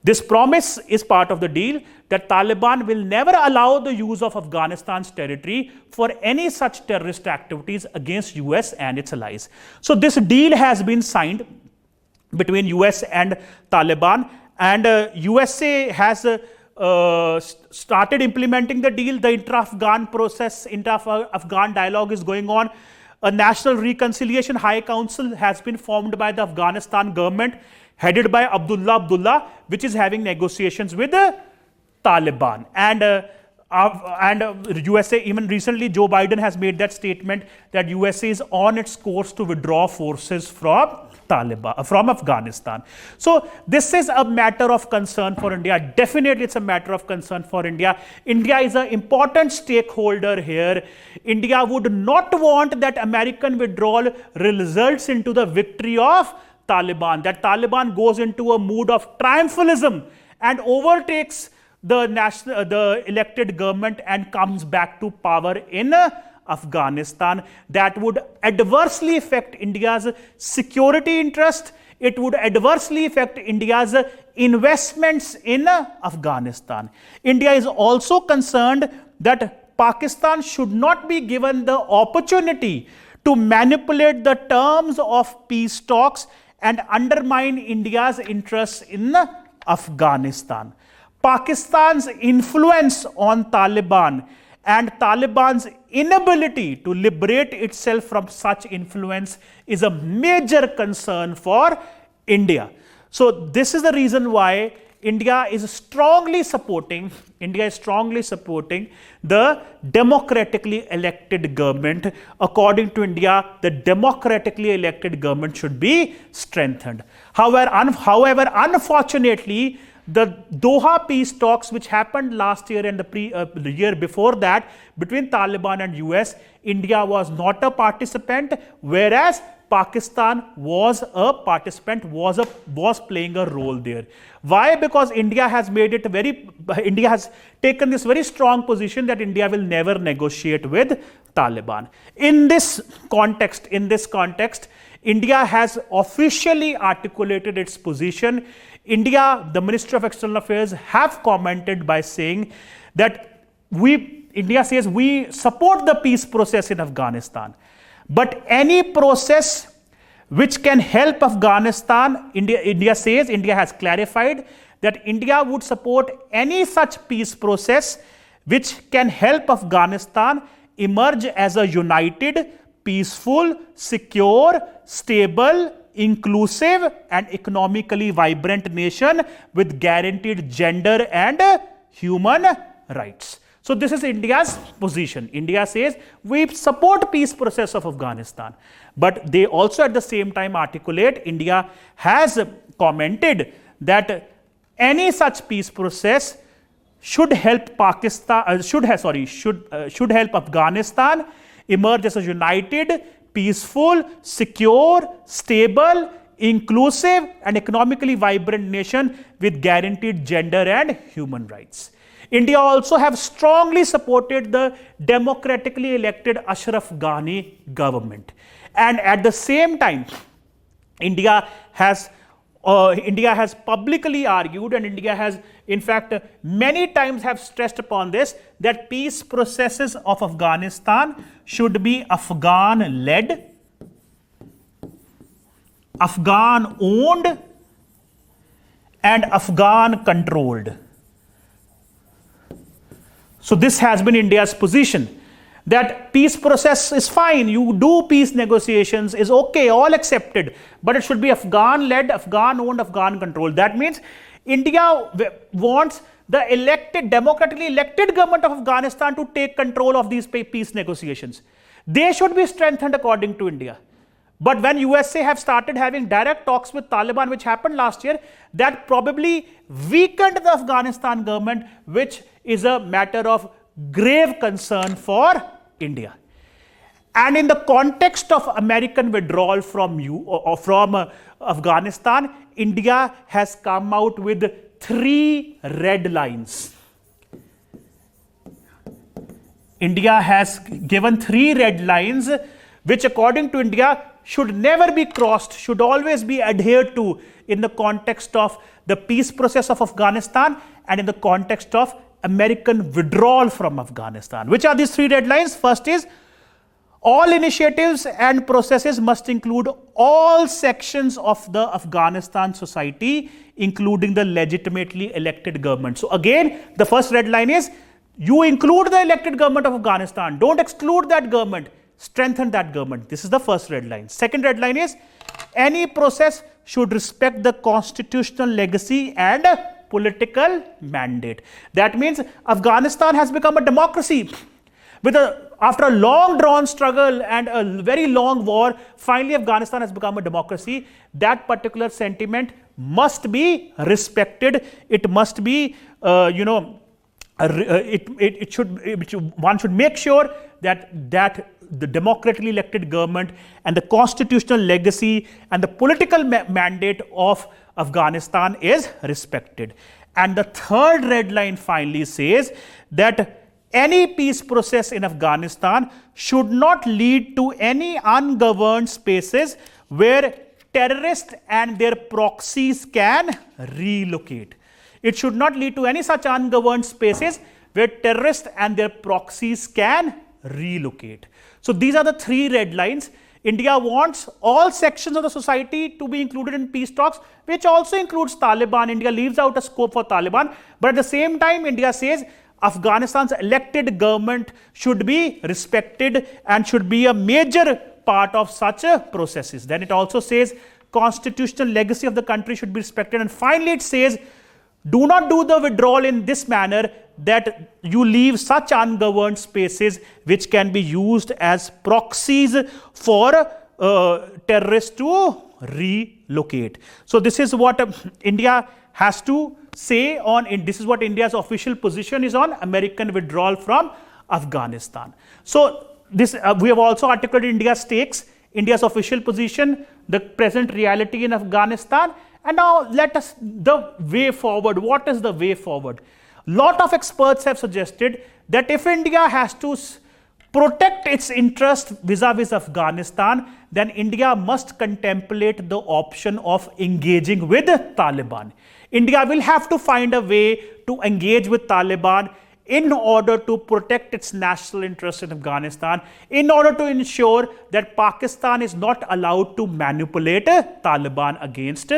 This promise is part of the deal that Taliban will never allow the use of Afghanistan's territory for any such terrorist activities against US and its allies. So this deal has been signed between US and Taliban, and USA has started implementing the deal. The intra-Afghan process, intra-Afghan dialogue is going on. A National Reconciliation High Council has been formed by the Afghanistan government, headed by Abdullah, which is having negotiations with the Taliban. And USA, even recently, Joe Biden has made that statement that USA is on its course to withdraw forces from Afghanistan. So this is a matter of concern for India. Definitely it's a matter of concern for India. India is an important stakeholder here. India would not want that American withdrawal results into the victory of Taliban, that Taliban goes into a mood of triumphalism and overtakes the elected government and comes back to power in Afghanistan. That would adversely affect India's security interest. It would adversely affect India's investments in Afghanistan. India is also concerned that Pakistan should not be given the opportunity to manipulate the terms of peace talks and undermine India's interests in Afghanistan. Pakistan's influence on Taliban and Taliban's inability to liberate itself from such influence is a major concern for India. So this is the reason why India is strongly supporting the democratically elected government. According to India, the democratically elected government should be strengthened. However, unfortunately, the Doha peace talks, which happened last year and the year before that between Taliban and US, India was not a participant, whereas Pakistan was a participant, was playing a role there. Why? Because India has taken this very strong position that India will never negotiate with Taliban. In this context, India has officially articulated its position. India, the Ministry of External Affairs, have commented by saying that India says we support the peace process in Afghanistan, but any process which can help Afghanistan, India has clarified that India would support any such peace process which can help Afghanistan emerge as a united, peaceful, secure, stable, inclusive and economically vibrant nation with guaranteed gender and human rights. So this is India's position. India says we support peace process of Afghanistan, but they also at the same time articulate, India has commented that any such peace process should help should help Afghanistan emerge as a united, peaceful, secure, stable, inclusive and economically vibrant nation with guaranteed gender and human rights. India also have strongly supported the democratically elected Ashraf Ghani government. And at the same time, India has publicly argued, and India has in fact many times have stressed upon this, that peace processes of Afghanistan should be Afghan-led, Afghan-owned and Afghan-controlled. So this has been India's position. that peace process is fine, you do peace negotiations, is okay, all accepted, but it should be Afghan-led, Afghan-owned, Afghan-controlled. That means India wants the elected, democratically elected government of Afghanistan to take control of these peace negotiations. They should be strengthened according to India. But when USA have started having direct talks with Taliban, which happened last year, that probably weakened the Afghanistan government, which is a matter of grave concern for India. And in the context of American withdrawal from Afghanistan, India has come out with 3 red lines. India has given 3 red lines, which according to India should never be crossed, should always be adhered to in the context of the peace process of Afghanistan and in the context of American withdrawal from Afghanistan. Which are these 3 red lines? First is, all initiatives and processes must include all sections of the Afghanistan society, including the legitimately elected government. So again, the first red line is, you include the elected government of Afghanistan. Don't exclude that government. Strengthen that government. This is the first red line. Second red line is, any process should respect the constitutional legacy and political mandate. That means Afghanistan has become a democracy. After a long drawn struggle and a very long war, finally Afghanistan has become a democracy. That particular sentiment must be respected. It must be, one should make sure that the democratically elected government and the constitutional legacy and the political mandate of Afghanistan is respected. And the third red line finally says that any peace process in Afghanistan should not lead to any ungoverned spaces where terrorists and their proxies can relocate. It should not lead to any such ungoverned spaces where terrorists and their proxies can relocate. So these are the 3 red lines. India wants all sections of the society to be included in peace talks, which also includes Taliban. India leaves out a scope for Taliban, but at the same time, India says Afghanistan's elected government should be respected and should be a major part of such processes. Then it also says constitutional legacy of the country should be respected. And finally, it says, do not do the withdrawal in this manner that you leave such ungoverned spaces which can be used as proxies for terrorists to relocate. So this is what India has to say on, this is what India's official position is on American withdrawal from Afghanistan. So this we have also articulated India's stakes, India's official position, the present reality in Afghanistan, and now let us, the way forward. What is the way forward? Lot of experts have suggested that if India has to protect its interest vis-a-vis Afghanistan, then India must contemplate the option of engaging with Taliban. India will have to find a way to engage with Taliban in order to protect its national interests in Afghanistan, in order to ensure that Pakistan is not allowed to manipulate Taliban against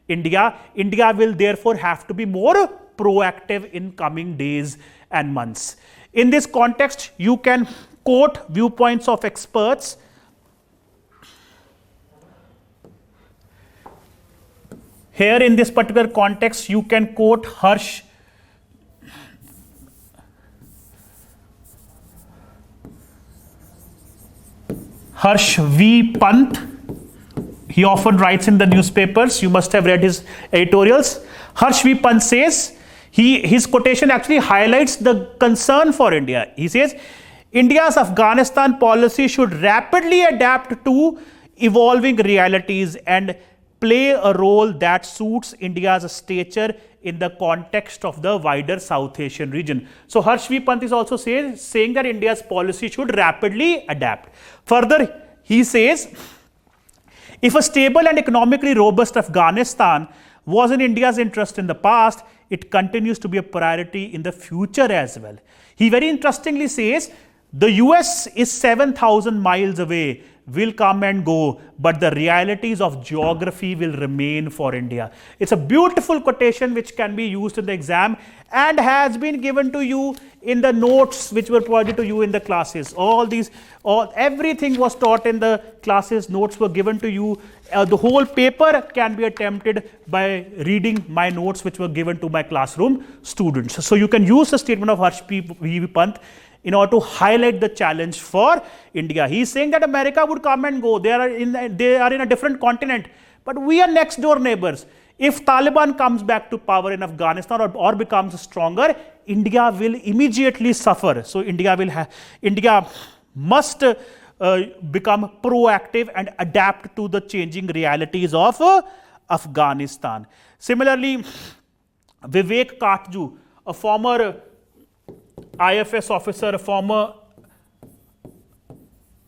India. India will therefore have to be more proactive in coming days and months. In this context, you can quote viewpoints of experts. Here in this particular context, you can quote Harsh V. Pant. He often writes in the newspapers. You must have read his editorials. Harsh V. Pant says, his quotation actually highlights the concern for India. He says, India's Afghanistan policy should rapidly adapt to evolving realities and play a role that suits India's stature in the context of the wider South Asian region. So Harsh V. Pant is also saying that India's policy should rapidly adapt. Further, he says, if a stable and economically robust Afghanistan was in India's interest in the past, it continues to be a priority in the future as well. He very interestingly says, the US is 7,000 miles away. will come and go, but the realities of geography will remain for India. It's a beautiful quotation which can be used in the exam and has been given to you in the notes which were provided to you in the classes. Everything was taught in the classes, notes were given to you. The whole paper can be attempted by reading my notes which were given to my classroom students. So you can use the statement of Harsh V. Pant in order to highlight the challenge for India. He is saying that America would come and go. They are in a different continent, but we are next door neighbors. If Taliban comes back to power in Afghanistan or becomes stronger, India will immediately suffer. So India must become proactive and adapt to the changing realities of Afghanistan. Similarly, Vivek Katju, a former IFS officer, a former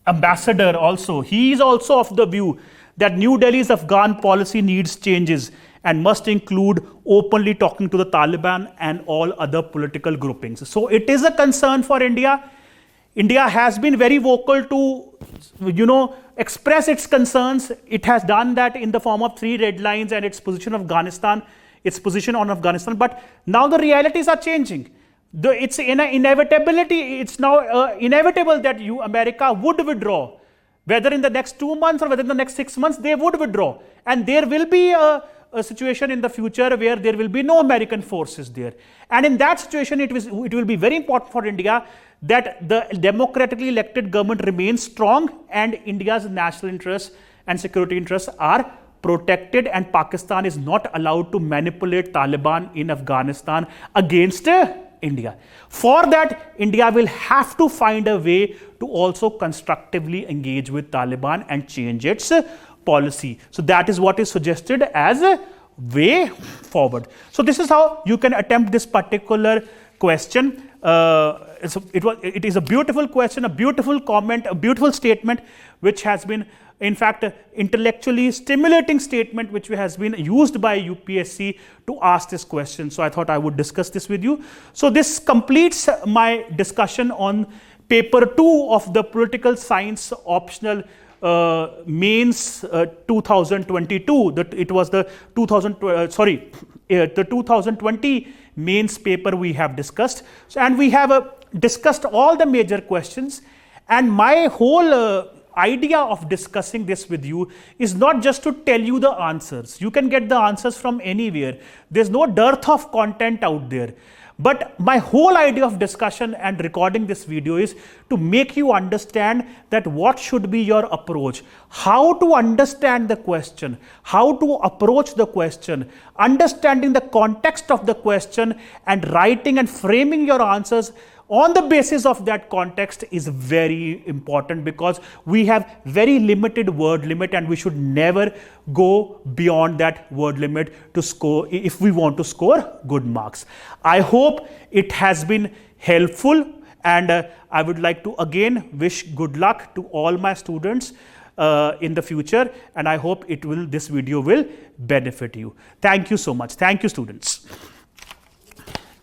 ambassador also, he is also of the view that New Delhi's Afghan policy needs changes and must include openly talking to the Taliban and all other political groupings. So it is a concern for India. India has been very vocal to, express its concerns. It has done that in the form of 3 red lines and its position on Afghanistan. But now the realities are changing. It's an inevitability. It's now inevitable that America would withdraw. Whether in the next 2 months or whether in the next 6 months, they would withdraw. And there will be a situation in the future where there will be no American forces there. And in that situation, it will be very important for India that the democratically elected government remains strong and India's national interests and security interests are protected, and Pakistan is not allowed to manipulate Taliban in Afghanistan against India. For that, India will have to find a way to also constructively engage with Taliban and change its policy. So that is what is suggested as a way forward. So this is how you can attempt this particular question. It is a beautiful question, a beautiful comment, a beautiful statement which has been, in fact, intellectually stimulating statement which has been used by UPSC to ask this question. So I thought I would discuss this with you. So this completes my discussion on paper 2 of the political science optional mains 2022. It was the 2020 mains paper we have discussed. So, and we have discussed all the major questions, and my whole idea of discussing this with you is not just to tell you the answers. You can get the answers from anywhere. There's no dearth of content out there. But my whole idea of discussion and recording this video is to make you understand that what should be your approach, how to understand the question, how to approach the question, understanding the context of the question, and writing and framing your answers on the basis of that context is very important, because we have very limited word limit and we should never go beyond that word limit to score if we want to score good marks. I hope it has been helpful, and I would like to again wish good luck to all my students in the future, and I hope this video will benefit you. Thank you so much. Thank you, students.